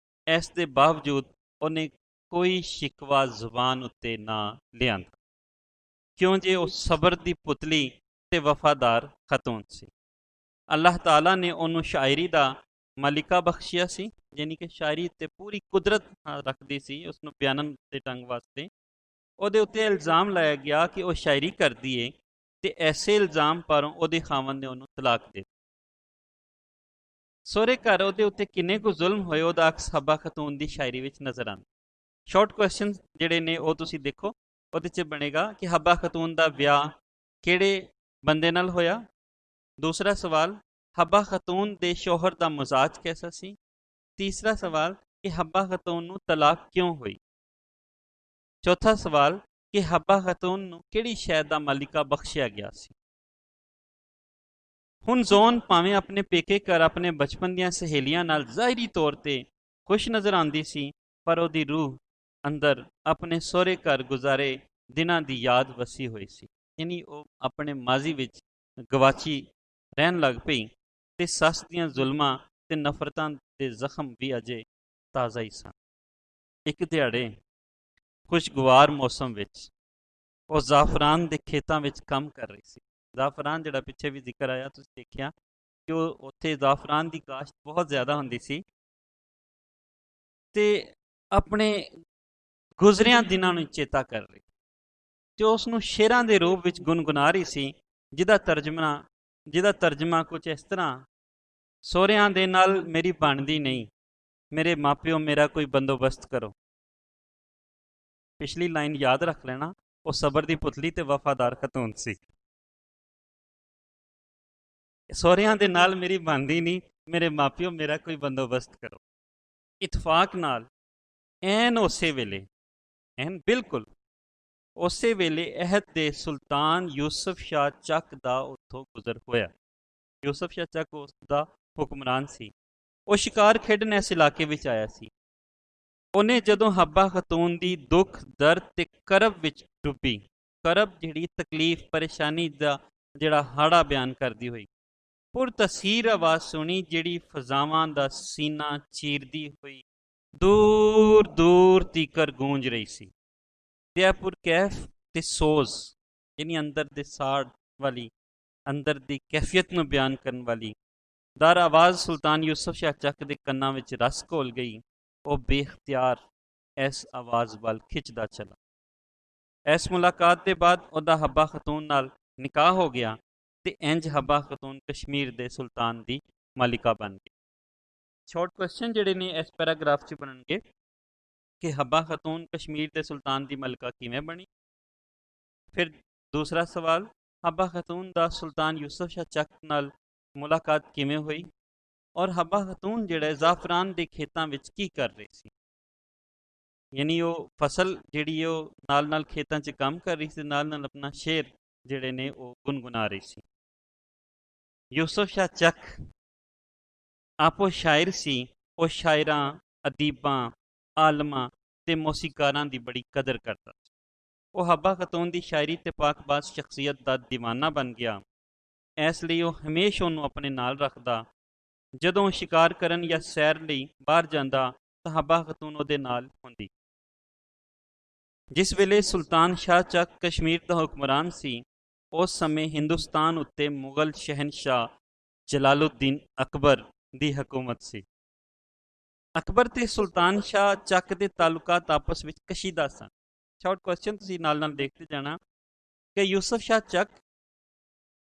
ਇਸ ਦੇ ਬਾਵਜੂਦ ਉਹਨੇ ਕੋਈ ਸ਼ਿਕਵਾ ਜ਼ੁਬਾਨ ਉੱਤੇ ਨਾ ਲਿਆਂਦਾ, ਕਿਉਂ ਜੇ ਉਹ ਸਬਰ ਦੀ ਪੁਤਲੀ ਤੇ ਵਫਾਦਾਰ ਖਤੂਨ ਸੀ। ਅੱਲਾਹ ਤਾਲਾ ਨੇ ਉਹਨੂੰ ਸ਼ਾਇਰੀ ਦਾ ਮਲਿਕਾ ਬਖਸ਼ਿਆ ਸੀ, ਯਾਨੀ ਕਿ ਸ਼ਾਇਰੀ ਉੱਤੇ ਪੂਰੀ ਕੁਦਰਤ ਰੱਖਦੀ ਸੀ ਉਸਨੂੰ ਬਿਆਨਨ ਦੇ ਢੰਗ ਵਾਸਤੇ। ਉਹਦੇ ਉੱਤੇ ਇਲਜ਼ਾਮ ਲਾਇਆ ਗਿਆ ਕਿ ਉਹ ਸ਼ਾਇਰੀ ਕਰਦੀ ਏ ਤੇ ਐਸੇ ਇਲਜ਼ਾਮ ਪਰੋਂ ਉਹਦੇ ਖਾਵਨ ਨੇ ਉਹਨੂੰ ਤਲਾਕ ਦੇ ਦਿੱਤੀ। ਸਹੁਰੇ ਘਰ ਉਹਦੇ ਉੱਤੇ ਕਿੰਨੇ ਕੁ ਜ਼ੁਲਮ ਹੋਏ ਉਹਦਾ ਅਕਸ ਹੱਬਾ ਖਤੂਨ ਦੀ ਸ਼ਾਇਰੀ ਵਿੱਚ ਨਜ਼ਰ ਆਉਂਦਾ। ਸ਼ਾਰਟ ਕੁਐਸਚਨ ਜਿਹੜੇ ਨੇ ਉਹ ਤੁਸੀਂ ਦੇਖੋ, ਉਹਦੇ 'ਚ ਬਣੇਗਾ ਕਿ ਹੱਬਾ ਖਤੂਨ ਦਾ ਵਿਆਹ ਕਿਹੜੇ ਬੰਦੇ ਨਾਲ ਹੋਇਆ। ਦੂਸਰਾ ਸਵਾਲ, ਹੱਬਾ ਖਤੂਨ ਦੇ ਸ਼ੋਹਰ ਦਾ ਮਜ਼ਾਜ ਕੈਸਾ ਸੀ। ਤੀਸਰਾ ਸਵਾਲ ਕਿ ਹੱਬਾ ਖਤੂਨ ਨੂੰ ਤਲਾਕ ਕਿਉਂ ਹੋਈ। ਚੌਥਾ ਸਵਾਲ ਕਿ ਹੱਬਾ ਖਤੂਨ ਨੂੰ ਕਿਹੜੀ ਸ਼ੈ ਦਾ ਮਾਲਿਕਾ ਬਖਸ਼ਿਆ ਗਿਆ ਸੀ। ਹੁਣ ਜ਼ੋਨ ਭਾਵੇਂ ਆਪਣੇ ਪੇਕੇ ਘਰ ਆਪਣੇ ਬਚਪਨ ਦੀਆਂ ਸਹੇਲੀਆਂ ਨਾਲ ਜ਼ਾਹਿਰੀ ਤੌਰ ਤੇ ਖੁਸ਼ ਨਜ਼ਰ ਆਉਂਦੀ ਸੀ, ਪਰ ਉਹਦੀ ਰੂਹ ਅੰਦਰ ਆਪਣੇ ਸਹੁਰੇ ਘਰ ਗੁਜ਼ਾਰੇ ਦਿਨਾਂ ਦੀ ਯਾਦ ਵਸੀ ਹੋਈ ਸੀ। ਯਾਨੀ ਉਹ ਆਪਣੇ ਮਾਜ਼ੀ ਵਿੱਚ ਗਵਾਚੀ ਰਹਿਣ ਲੱਗ ਪਈ ਤੇ ਸੱਸ ਦੀਆਂ ਜ਼ੁਲਮਾਂ ਤੇ ਨਫ਼ਰਤਾਂ ਦੇ ਜ਼ਖਮ ਵੀ ਅਜੇ ਤਾਜ਼ਾ ਹੀ ਸਨ। ਇੱਕ ਦਿਹਾੜੇ ਖੁਸ਼ਗਵਾਰ ਮੌਸਮ ਵਿੱਚ ਉਹ ਜ਼ਾਫਰਾਨ ਦੇ ਖੇਤਾਂ ਵਿੱਚ ਕੰਮ ਕਰ ਰਹੀ ਸੀ। ਜ਼ਾਫਰਾਨ ਜਿਹੜਾ ਪਿੱਛੇ ਵੀ ਜ਼ਿਕਰ ਆਇਆ ਤੁਸੀਂ ਦੇਖਿਆ ਕਿ ਉਹ ਉੱਥੇ ਜ਼ਾਫਰਾਨ ਦੀ ਕਾਸ਼ਤ ਬਹੁਤ ਜ਼ਿਆਦਾ ਹੁੰਦੀ ਸੀ ਤੇ ਆਪਣੇ ਗੁਜ਼ਰਿਆਂ ਦਿਨਾਂ ਨੂੰ ਚੇਤਾ ਕਰ ਰਹੀ ਤੇ ਉਸ ਨੂੰ ਸ਼ੇਰਾਂ ਦੇ ਰੂਪ ਵਿੱਚ ਗੁਣਗੁਣਾ ਰਹੀ ਸੀ, ਜਿਹਦਾ ਤਰਜਮਾ ਕੁਝ ਇਸ ਤਰ੍ਹਾਂ: ਸਹੁਰਿਆਂ ਦੇ ਨਾਲ ਮੇਰੀ ਬਣਦੀ ਨਹੀਂ, ਮੇਰੇ ਮਾਪਿਓ ਮੇਰਾ ਕੋਈ ਬੰਦੋਬਸਤ ਕਰੋ। ਪਿਛਲੀ ਲਾਈਨ ਯਾਦ ਰੱਖ ਲੈਣਾ, ਉਹ ਸਬਰ ਦੀ ਪੁਤਲੀ ਤੇ ਵਫਾਦਾਰ ਖਤੂਨ ਸੀ। ਸਹੁਰਿਆਂ ਦੇ ਨਾਲ ਮੇਰੀ ਬਣਦੀ ਨਹੀਂ, ਮੇਰੇ ਮਾਪਿਓ ਮੇਰਾ ਕੋਈ ਬੰਦੋਬਸਤ ਕਰੋ। ਇਤਫਾਕ ਨਾਲ ਐਨ ਉਸੇ ਵੇਲੇ, ਐਨ ਬਿਲਕੁਲ ਉਸੇ ਵੇਲੇ ਅਹਿਦ ਦੇ ਸੁਲਤਾਨ ਯੂਸਫ ਸ਼ਾਹ ਚੱਕ ਦਾ ਉੱਥੋਂ ਗੁਜ਼ਰ ਹੋਇਆ। ਯੂਸਫ ਸ਼ਾਹ ਚੱਕ ਉਸ ਦਾ ਹੁਕਮਰਾਨ ਸੀ। ਉਹ ਸ਼ਿਕਾਰ ਖੇਡਣ ਇਸ ਇਲਾਕੇ ਵਿੱਚ ਆਇਆ ਸੀ। ਉਹਨੇ ਜਦੋਂ ਹੱਬਾ ਖਤੂਨ ਦੀ ਦੁੱਖ, ਦਰਦ ਤੇ ਕਰਬ ਵਿੱਚ ਡੁੱਬੀ, ਕਰਬ ਜਿਹੜੀ ਤਕਲੀਫ, ਪਰੇਸ਼ਾਨੀ ਦਾ ਜਿਹੜਾ ਹਾੜਾ ਬਿਆਨ ਕਰਦੀ ਹੋਈ, ਪੁਰ ਤਸੀਰ ਆਵਾਜ਼ ਸੁਣੀ ਜਿਹੜੀ ਫਜ਼ਾਵਾਂ ਦਾ ਸੀਨਾ ਚੀਰਦੀ ਹੋਈ ਦੂਰ ਦੂਰ ਤੀਕਰ ਗੂੰਜ ਰਹੀ ਸੀ। ਦਿਆਪੁਰ ਕੈਫ ਤੇ ਸੋਜ਼, ਯਾਨੀ ਅੰਦਰ ਦੇ ਸਾੜ ਵਾਲੀ, ਅੰਦਰ ਦੀ ਕੈਫੀਅਤ ਨੂੰ ਬਿਆਨ ਕਰਨ ਵਾਲੀ ਦਰ ਆਵਾਜ਼ ਸੁਲਤਾਨ ਯੂਸਫ ਸ਼ਾਹ ਚੱਕ ਦੇ ਕੰਨਾਂ ਵਿੱਚ ਰਸ ਘੋਲ ਗਈ। ਉਹ ਬੇਖਤਿਆਰ ਇਸ ਆਵਾਜ਼ ਵੱਲ ਖਿੱਚਦਾ ਚਲਾ। ਇਸ ਮੁਲਾਕਾਤ ਦੇ ਬਾਅਦ ਉਹਦਾ ਹੱਬਾ ਖਤੂਨ ਨਾਲ ਨਿਕਾਹ ਹੋ ਗਿਆ ਤੇ ਇੰਜ ਹੱਬਾ ਖਤੂਨ ਕਸ਼ਮੀਰ ਦੇ ਸੁਲਤਾਨ ਦੀ ਮਾਲਿਕਾ ਬਣ ਗਈ। ਸ਼ਾਰਟ ਕੁਐਸਚਨ ਜਿਹੜੇ ਨੇ ਇਸ ਪੈਰਾਗ੍ਰਾਫ 'ਚ ਬਣਨਗੇ ਕਿ ਹੱਬਾ ਖਤੂਨ ਕਸ਼ਮੀਰ ਦੇ ਸੁਲਤਾਨ ਦੀ ਮਲਕਾ ਕਿਵੇਂ ਬਣੀ। ਫਿਰ ਦੂਸਰਾ ਸਵਾਲ, ਹੱਬਾ ਖਤੂਨ ਦਾ ਸੁਲਤਾਨ ਯੂਸਫ ਸ਼ਾਹ ਚੱਕ ਨਾਲ ਮੁਲਾਕਾਤ ਕਿਵੇਂ ਹੋਈ, ਔਰ ਹੱਬਾ ਖਤੂਨ ਜਿਹੜਾ ਜ਼ਾਫਰਾਨ ਦੇ ਖੇਤਾਂ ਵਿੱਚ ਕੀ ਕਰ ਰਹੀ ਸੀ। ਯਾਨੀ ਉਹ ਫਸਲ ਜਿਹੜੀ ਉਹ ਨਾਲ ਨਾਲ ਖੇਤਾਂ 'ਚ ਕੰਮ ਕਰ ਰਹੀ ਸੀ, ਨਾਲ ਨਾਲ ਆਪਣਾ ਸ਼ੇਰ ਜਿਹੜੇ ਨੇ ਉਹ ਗੁਨਗੁਨਾ ਰਹੀ ਸੀ। ਯੂਸਫ ਸ਼ਾਹ ਚੱਕ ਆਪੋ ਸ਼ਾਇਰ ਸੀ। ਉਹ ਸ਼ਾਇਰਾਂ, ਅਦੀਬਾਂ, ਆਲਮਾਂ ਤੇ ਮੌਸੀਕਾਰਾਂ ਦੀ ਬੜੀ ਕਦਰ ਕਰਦਾ ਸੀ। ਉਹ ਹੱਬਾ ਖਤੂਨ ਦੀ ਸ਼ਾਇਰੀ ਤੇ ਪਾਕਬਾਜ਼ ਸ਼ਖਸੀਅਤ ਦਾ ਦੀਵਾਨਾ ਬਣ ਗਿਆ। ਇਸ ਲਈ ਉਹ ਹਮੇਸ਼ਾ ਉਹਨੂੰ ਆਪਣੇ ਨਾਲ ਰੱਖਦਾ। ਜਦੋਂ ਸ਼ਿਕਾਰ ਕਰਨ ਜਾਂ ਸੈਰ ਲਈ ਬਾਹਰ ਜਾਂਦਾ ਤਾਂ ਹੱਬਾ ਖਤੂਨ ਉਹਦੇ ਨਾਲ ਹੁੰਦੀ। ਜਿਸ ਵੇਲੇ ਸੁਲਤਾਨ ਸ਼ਾਹ ਚੱਕ ਕਸ਼ਮੀਰ ਦਾ ਹੁਕਮਰਾਨ ਸੀ, ਉਸ ਸਮੇਂ ਹਿੰਦੁਸਤਾਨ ਉੱਤੇ ਮੁਗਲ ਸ਼ਹਿਨਸ਼ਾਹ ਜਲਾਲੁਦੀਨ ਅਕਬਰ ਦੀ ਹਕੂਮਤ ਸੀ। ਅਕਬਰ ਤੇ ਸੁਲਤਾਨ ਸ਼ਾਹ ਚੱਕ ਦੇ ਤਾਲੁਕਾਤ ਆਪਸ ਵਿੱਚ ਕਸ਼ੀਦਾ ਸਨ। ਸ਼ਾਰਟ ਕੁਐਸਚਨ ਤੁਸੀਂ ਨਾਲ ਨਾਲ ਦੇਖਦੇ ਜਾਣਾ ਕਿ ਯੂਸਫ ਸ਼ਾਹ ਚੱਕ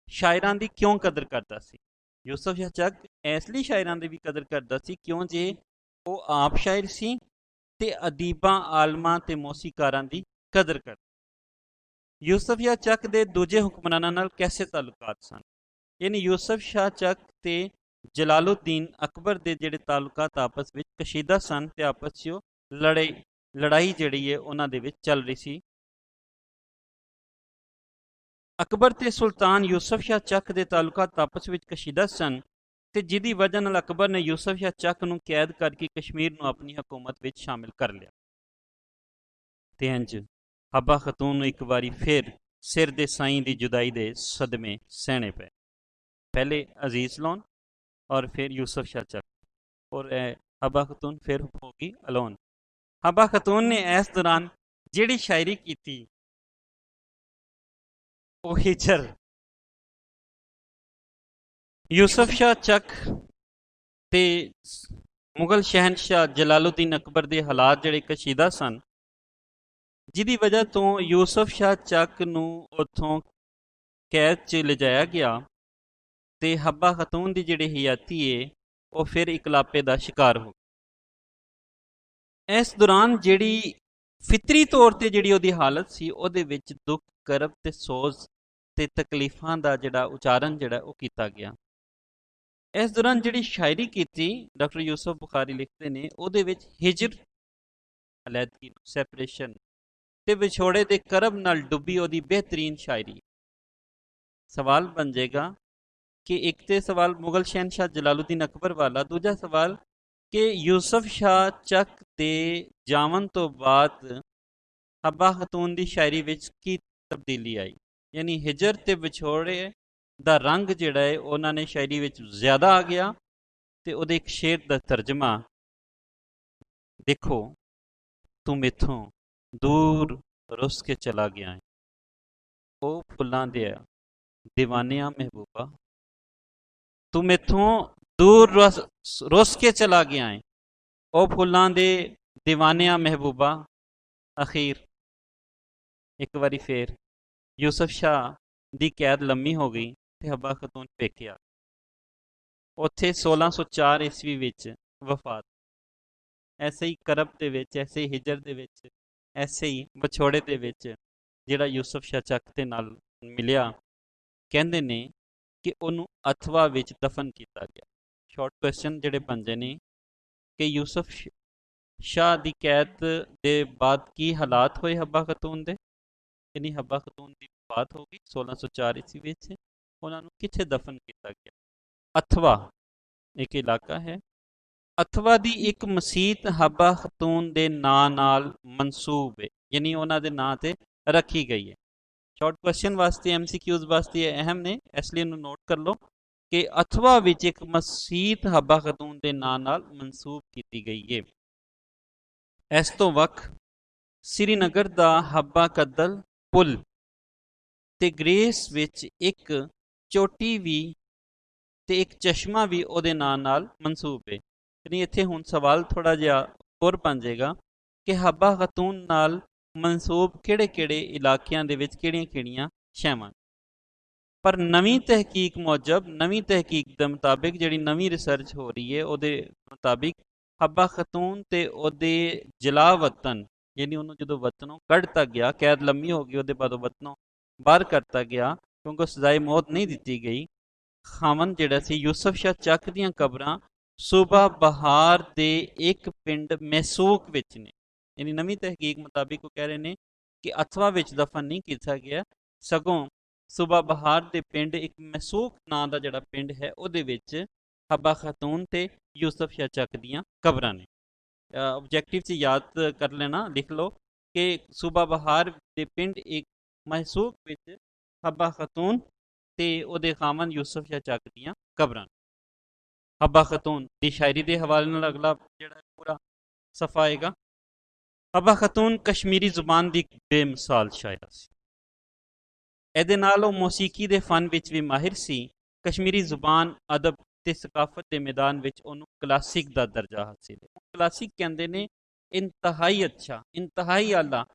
ਸ਼ਾਇਰਾਂ ਦੀ ਕਿਉਂ ਕਦਰ ਕਰਦਾ ਸੀ। ਯੂਸਫ ਸ਼ਾਹ ਚੱਕ ਇਸ ਲਈ ਸ਼ਾਇਰਾਂ ਦੀ ਵੀ ਕਦਰ ਕਰਦਾ ਸੀ ਕਿਉਂ ਜੇ ਉਹ ਆਪ ਸ਼ਾਇਰ ਸੀ ਤੇ ਅਦੀਬਾਂ, ਆਲਮਾਂ ਤੇ ਮੌਸੀਕਾਰਾਂ ਦੀ ਕਦਰ ਕਰਦਾ। ਯੂਸਫ ਸ਼ਾਹ ਚੱਕ ਦੇ ਦੂਜੇ ਹੁਕਮਰਾਨਾਂ ਨਾਲ ਕੈਸੇ ਤਾਲੁਕਾਤ ਸਨ, ਯਾਨੀ ਯੂਸਫ ਸ਼ਾਹ ਚੱਕ ਤੇ ਜਲਾਲੁਦੀਨ ਅਕਬਰ ਦੇ ਜਿਹੜੇ ਤਾਲੁਕਾਤ ਆਪਸ ਵਿੱਚ ਕਸ਼ੀਦਾ ਸਨ ਤੇ ਆਪਸ 'ਚ ਉਹ ਲੜਾਈ ਜਿਹੜੀ ਹੈ ਉਹਨਾਂ ਦੇ ਵਿੱਚ ਚੱਲ ਰਹੀ ਸੀ। ਅਕਬਰ ਤੇ ਸੁਲਤਾਨ ਯੂਸਫ ਸ਼ਾਹ ਚੱਕ ਦੇ ਤਾਲੁਕਾਤ ਆਪਸ ਵਿੱਚ ਕਸ਼ੀਦਾ ਸਨ ਤੇ ਜਿਹਦੀ ਵਜ੍ਹਾ ਨਾਲ ਅਕਬਰ ਨੇ ਯੂਸਫ ਸ਼ਾਹ ਚੱਕ ਨੂੰ ਕੈਦ ਕਰਕੇ ਕਸ਼ਮੀਰ ਨੂੰ ਆਪਣੀ ਹਕੂਮਤ ਵਿੱਚ ਸ਼ਾਮਿਲ ਕਰ ਲਿਆ। ਤੇ ਇੰਜ ਹੱਬਾ ਖਤੂਨ ਨੂੰ ਇੱਕ ਵਾਰੀ ਫਿਰ ਸਿਰ ਦੇ ਸਾਈਂ ਦੀ ਜੁਦਾਈ ਦੇ ਸਦਮੇ ਸਹਿਣੇ ਪਏ। ਪਹਿਲੇ ਅਜ਼ੀਜ਼ ਲੋਨ ਔਰ ਫਿਰ ਯੂਸਫ ਸ਼ਾਹ ਚੱਕ, ਔਰ ਹੱਬਾ ਖਤੂਨ ਫਿਰ ਹੋ ਗਈ ਅਲੋਨ। ਹੱਬਾ ਖਤੂਨ ਨੇ ਇਸ ਦੌਰਾਨ ਜਿਹੜੀ ਸ਼ਾਇਰੀ ਕੀਤੀ ਉਹ ਹਿਜਰ। ਯੂਸਫ ਸ਼ਾਹ ਚੱਕ ਤੇ ਮੁਗਲ ਸ਼ਹਿਨਸ਼ਾਹ ਜਲਾਲੁਦੀਨ ਅਕਬਰ ਦੇ ਹਾਲਾਤ ਜਿਹੜੇ ਕਸ਼ੀਦਾ ਸਨ, ਜਿਹਦੀ ਵਜ੍ਹਾ ਤੋਂ ਯੂਸਫ ਸ਼ਾਹ ਚੱਕ ਨੂੰ ਉੱਥੋਂ ਕੈਦ 'ਚ ਲਿਜਾਇਆ ਗਿਆ ਤੇ ਹੱਬਾ ਖਤੂਨ ਦੀ ਜਿਹੜੀ ਹਯਾਤੀ ਹੈ ਉਹ ਫਿਰ ਇਕਲਾਪੇ ਦਾ ਸ਼ਿਕਾਰ ਹੋ ਗਈ। ਇਸ ਦੌਰਾਨ ਜਿਹੜੀ ਫਿਤਰੀ ਤੌਰ ਤੇ ਜਿਹੜੀ ਉਹਦੀ ਹਾਲਤ ਸੀ, ਉਹਦੇ ਵਿੱਚ ਦੁੱਖ, ਕਰਬ ਤੇ ਸੋਜ਼ ਤੇ ਤਕਲੀਫਾਂ ਦਾ ਜਿਹੜਾ ਉਚਾਰਨ ਜਿਹੜਾ ਉਹ ਕੀਤਾ ਗਿਆ। ਇਸ ਦੌਰਾਨ ਜਿਹੜੀ ਸ਼ਾਇਰੀ ਕੀਤੀ, ਡਾਕਟਰ ਯੂਸਫ ਬੁਖਾਰੀ ਲਿਖਦੇ ਨੇ, ਉਹਦੇ ਵਿੱਚ ਹਿਜਰ, ਅਲੈਹਦਗੀ, ਸੈਪਰੇਸ਼ਨ ਤੇ ਵਿਛੋੜੇ ਦੇ ਕਰਬ ਨਾਲ ਡੁੱਬੀ ਉਹਦੀ ਬਿਹਤਰੀਨ ਸ਼ਾਇਰੀ। ਸਵਾਲ ਬਣ ਜਾਏਗਾ ਕਿ ਇੱਕ ਤੇ ਸਵਾਲ ਮੁਗਲ ਸ਼ਹਿਨਸ਼ਾਹ ਜਲਾਲੁਦੀਨ ਅਕਬਰ ਵਾਲਾ, ਦੂਜਾ ਸਵਾਲ ਕਿ ਯੂਸਫ ਸ਼ਾਹ ਚੱਕ ਦੇ ਜਾਵਨ ਤੋਂ ਬਾਅਦ ਹੱਬਾ ਖਤੂਨ ਦੀ ਸ਼ਾਇਰੀ ਵਿੱਚ ਕੀ ਤਬਦੀਲੀ ਆਈ। ਯਾਨੀ ਹਿਜਰ ਤੇ ਵਿਛੋੜੇ ਦਾ ਰੰਗ ਜਿਹੜਾ ਹੈ ਉਹਨਾਂ ਨੇ ਸ਼ਾਇਰੀ ਵਿੱਚ ਜ਼ਿਆਦਾ ਆ ਗਿਆ। ਤੇ ਉਹਦੇ ਇੱਕ ਸ਼ੇਰ ਦਾ ਤਰਜਮਾ ਦੇਖੋ, ਤੂੰ ਮੈਥੋਂ ਦੂਰ ਰੁੱਸ ਕੇ ਚਲਾ ਗਿਆ ਹੈ, ਉਹ ਫੁੱਲਾਂ ਦੇ ਦੀਵਾਨਿਆਂ ਮਹਿਬੂਬਾ, ਤੂੰ ਮੈਥੋਂ ਦੂਰ ਰੁੱਸ ਕੇ ਚਲਾ ਗਿਆ ਹੈ, ਉਹ ਫੁੱਲਾਂ ਦੇ ਦੀਵਾਨਿਆਂ ਮਹਿਬੂਬਾ, ਅਖੀਰ ਇੱਕ ਵਾਰੀ ਫੇਰ ਯੂਸਫ ਸ਼ਾਹ ਦੀ ਕੈਦ ਲੰਮੀ ਹੋ ਗਈ ਤੇ ਹੱਬਾ ਖਤੂਨ ਪੇਕੇ ਆ ਉੱਥੇ 1604 ਈਸਵੀ ਵਿੱਚ ਵਫਾਤ। ਐਸੇ ਹੀ ਕਰਬ ਦੇ ਵਿੱਚ, ਐਸੇ ਹੀ ਹਿਜਰ ਦੇ ਵਿੱਚ, ਐਸੇ ਹੀ ਵਿਛੋੜੇ ਦੇ ਵਿੱਚ ਜਿਹੜਾ ਯੂਸਫ ਸ਼ਾਹ ਚੱਕ ਦੇ ਨਾਲ ਮਿਲਿਆ, ਕਹਿੰਦੇ ਨੇ ਕਿ ਉਹਨੂੰ ਅਥਵਾ ਵਿੱਚ ਦਫਨ ਕੀਤਾ ਗਿਆ। ਸ਼ਾਰਟ ਕੁਐਸਚਨ ਜਿਹੜੇ ਬਣਦੇ ਨੇ ਕਿ ਯੂਸਫ ਸ਼ਾਹ ਦੀ ਕੈਦ ਦੇ ਬਾਅਦ ਕੀ ਹਾਲਾਤ ਹੋਏ ਹੱਬਾ ਖਤੂਨ ਦੇ, ਯਾਨੀ ਹੱਬਾ ਖਤੂਨ ਦੀ ਵਫਾਤ ਹੋ ਗਈ 1604 ਈਸਵੀ ਵਿੱਚ, ਉਹਨਾਂ ਨੂੰ ਕਿੱਥੇ ਦਫਨ ਕੀਤਾ ਗਿਆ? ਅਥਵਾ ਇੱਕ ਇਲਾਕਾ ਹੈ, ਅਥਵਾ ਦੀ ਇੱਕ ਮਸੀਤ ਹੱਬਾ ਖਤੂਨ ਦੇ ਨਾਂ ਨਾਲ ਮਨਸੂਬ ਹੈ, ਯਾਨੀ ਉਹਨਾਂ ਦੇ ਨਾਂ ਤੇ ਰੱਖੀ ਗਈ ਹੈ। ਸ਼ਾਰਟ ਕੁਐਸਚਨ ਵਾਸਤੇ, ਐਮਸੀਕਿਊਜ਼ ਵਾਸਤੇ ਅਹਿਮ ਨੇ, ਇਸ ਲਈ ਇਹਨੂੰ ਨੋਟ ਕਰ ਲਓ ਕਿ ਅਥਵਾ ਵਿੱਚ ਇੱਕ ਮਸੀਤ ਹੱਬਾ ਖਤੂਨ ਦੇ ਨਾਂ ਨਾਲ ਮਨਸੂਬ ਕੀਤੀ ਗਈ ਹੈ। ਇਸ ਤੋਂ ਵੱਖ ਸ੍ਰੀਨਗਰ ਦਾ ਹੱਬਾ ਕਦਲ ਪੁਲ ਤੇ ਗ੍ਰੇਸ ਵਿੱਚ ਇੱਕ ਚੋਟੀ ਵੀ ਤੇ ਇੱਕ ਚਸ਼ਮਾ ਵੀ ਉਹਦੇ ਨਾਂ ਨਾਲ ਮਨਸੂਬ ਹੈ। ਯਾਨੀ ਇੱਥੇ ਹੁਣ ਸਵਾਲ ਥੋੜਾ ਜਿਹਾ ਹੋਰ ਬਣ ਜਾਏਗਾ ਕਿ ਹੱਬਾ ਖਤੂਨ ਨਾਲ ਮਨਸੂਬ ਕਿਹੜੇ ਕਿਹੜੇ ਇਲਾਕਿਆਂ ਦੇ ਵਿੱਚ ਕਿਹੜੀਆਂ ਕਿਹੜੀਆਂ ਸ਼ੈਵਾਂ। ਪਰ ਨਵੀਂ ਤਹਿਕੀਕ ਮੁਜਬ, ਨਵੀਂ ਤਹਿਕੀਕ ਦੇ ਮੁਤਾਬਿਕ, ਜਿਹੜੀ ਨਵੀਂ ਰਿਸਰਚ ਹੋ ਰਹੀ ਹੈ ਉਹਦੇ ਮੁਤਾਬਿਕ ਹੱਬਾ ਖਤੂਨ ਤੇ ਉਹਦੇ ਜਲਾ ਵਤਨ, ਯਾਨੀ ਉਹਨੂੰ ਜਦੋਂ ਵਤਨੋਂ ਕੱਢਤਾ ਗਿਆ, ਕੈਦ ਲੰਮੀ ਹੋ ਗਈ, ਉਹਦੇ ਬਾਅਦ ਉਹ ਵਤਨੋਂ ਬਾਹਰ ਕਰਤਾ ਗਿਆ ਕਿਉਂਕਿ ਸਜ਼ਾਏ ਮੌਤ ਨਹੀਂ ਦਿੱਤੀ ਗਈ। ਖਾਮਨ ਜਿਹੜਾ ਸੀ ਯੂਸਫ ਸ਼ਾਹ ਚੱਕ ਦੀਆਂ ਕਬਰਾਂ ਸੂਬਾ ਬਹਾਰ ਦੇ ਇੱਕ ਪਿੰਡ ਮੈਸੂਕ ਵਿੱਚ ਨੇ। ਯਾਨੀ ਨਵੀਂ ਤਹਿਕੀਕ ਮੁਤਾਬਿਕ ਉਹ ਕਹਿ ਰਹੇ ਨੇ ਕਿ ਅਥਵਾ ਵਿੱਚ ਦਫਨ ਨਹੀਂ ਕੀਤਾ ਗਿਆ, ਸਗੋਂ ਸੂਬਾ ਬਹਾਰ ਦੇ ਪਿੰਡ ਇੱਕ ਮੈਸੂਕ ਨਾਂ ਦਾ ਜਿਹੜਾ ਪਿੰਡ ਹੈ ਉਹਦੇ ਵਿੱਚ ਹੱਬਾ ਖਤੂਨ ਤੇ ਯੂਸਫ ਸ਼ਾਹ ਚੱਕ ਦੀਆਂ ਕਬਰਾਂ ਨੇ। ਆਬਜੈਕਟਿਵ 'ਚ ਯਾਦ ਕਰ ਲੈਣਾ, ਲਿਖ ਲਓ ਕਿ ਸੂਬਾ ਬਹਾਰ ਦੇ ਪਿੰਡ ਇੱਕ ਮੈਸੂਕ ਵਿੱਚ ਹੱਬਾ ਖਤੂਨ ਤੇ ਉਹਦੇ ਖਾਮਨ ਯੂਸਫ ਸ਼ਾਹ ਚੱਕ ਦੀਆਂ ਕਬਰਾਂ। ਹੱਬਾ ਖਤੂਨ ਦੀ ਸ਼ਾਇਰੀ ਦੇ ਹਵਾਲੇ ਨਾਲ ਅਗਲਾ ਜਿਹੜਾ ਪੂਰਾ ਸਫਾ ਆਏਗਾ। ਹੱਬਾ ਖਤੂਨ ਕਸ਼ਮੀਰੀ ਜ਼ੁਬਾਨ ਦੀ ਬੇਮਿਸਾਲ ਸ਼ਾਇਰਾ ਸੀ। ਇਹਦੇ ਨਾਲ ਉਹ ਮੌਸੀਕੀ ਦੇ ਫਨ ਵਿੱਚ ਵੀ ਮਾਹਿਰ ਸੀ। ਕਸ਼ਮੀਰੀ ਜ਼ੁਬਾਨ, ਅਦਬ ਤੇ ਸਕਾਫਤ ਦੇ ਮੈਦਾਨ ਵਿੱਚ ਉਹਨੂੰ ਕਲਾਸਿਕ ਦਾ ਦਰਜਾ ਹਾਸਿਲ ਹੈ। ਕਲਾਸਿਕ ਕਹਿੰਦੇ ਨੇ ਇੰਤਹਾਈ ਅੱਛਾ, ਇੰਤਹਾਈ ਆਲਾ,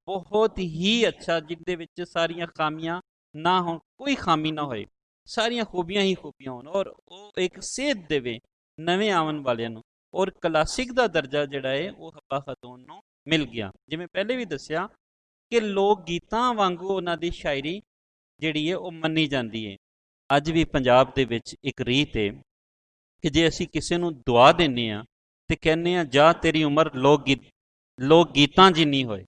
ਬਹੁਤ ਹੀ ਅੱਛਾ, ਜਿਹਦੇ ਵਿੱਚ ਸਾਰੀਆਂ ਖਾਮੀਆਂ ਨਾ ਹੋਣ, ਕੋਈ ਖਾਮੀ ਨਾ ਹੋਏ, ਸਾਰੀਆਂ ਖੂਬੀਆਂ ਹੀ ਖੂਬੀਆਂ ਹੋਣ, ਔਰ ਉਹ ਇੱਕ ਸੇਧ ਦੇਵੇ ਨਵੇਂ ਆਉਣ ਵਾਲਿਆਂ ਨੂੰ। ਔਰ ਕਲਾਸਿਕ ਦਾ ਦਰਜਾ ਜਿਹੜਾ ਹੈ ਉਹ ਹੱਬਾ ਖਤੂਨ ਨੂੰ ਮਿਲ ਗਿਆ। ਜਿਵੇਂ ਪਹਿਲੇ ਵੀ ਦੱਸਿਆ ਕਿ ਲੋਕ ਗੀਤਾਂ ਵਾਂਗੂ ਉਹਨਾਂ ਦੀ ਸ਼ਾਇਰੀ ਜਿਹੜੀ ਹੈ ਉਹ ਮੰਨੀ ਜਾਂਦੀ ਹੈ। ਅੱਜ ਵੀ ਪੰਜਾਬ ਦੇ ਵਿੱਚ ਇੱਕ ਰੀਤ ਹੈ ਕਿ ਜੇ ਅਸੀਂ ਕਿਸੇ ਨੂੰ ਦੁਆ ਦਿੰਦੇ ਹਾਂ ਤੇ ਕਹਿੰਦੇ ਹਾਂ ਜਾ ਤੇਰੀ ਉਮਰ ਲੋਕ ਗੀਤਾਂ ਜਿੰਨੀ ਹੋਏ।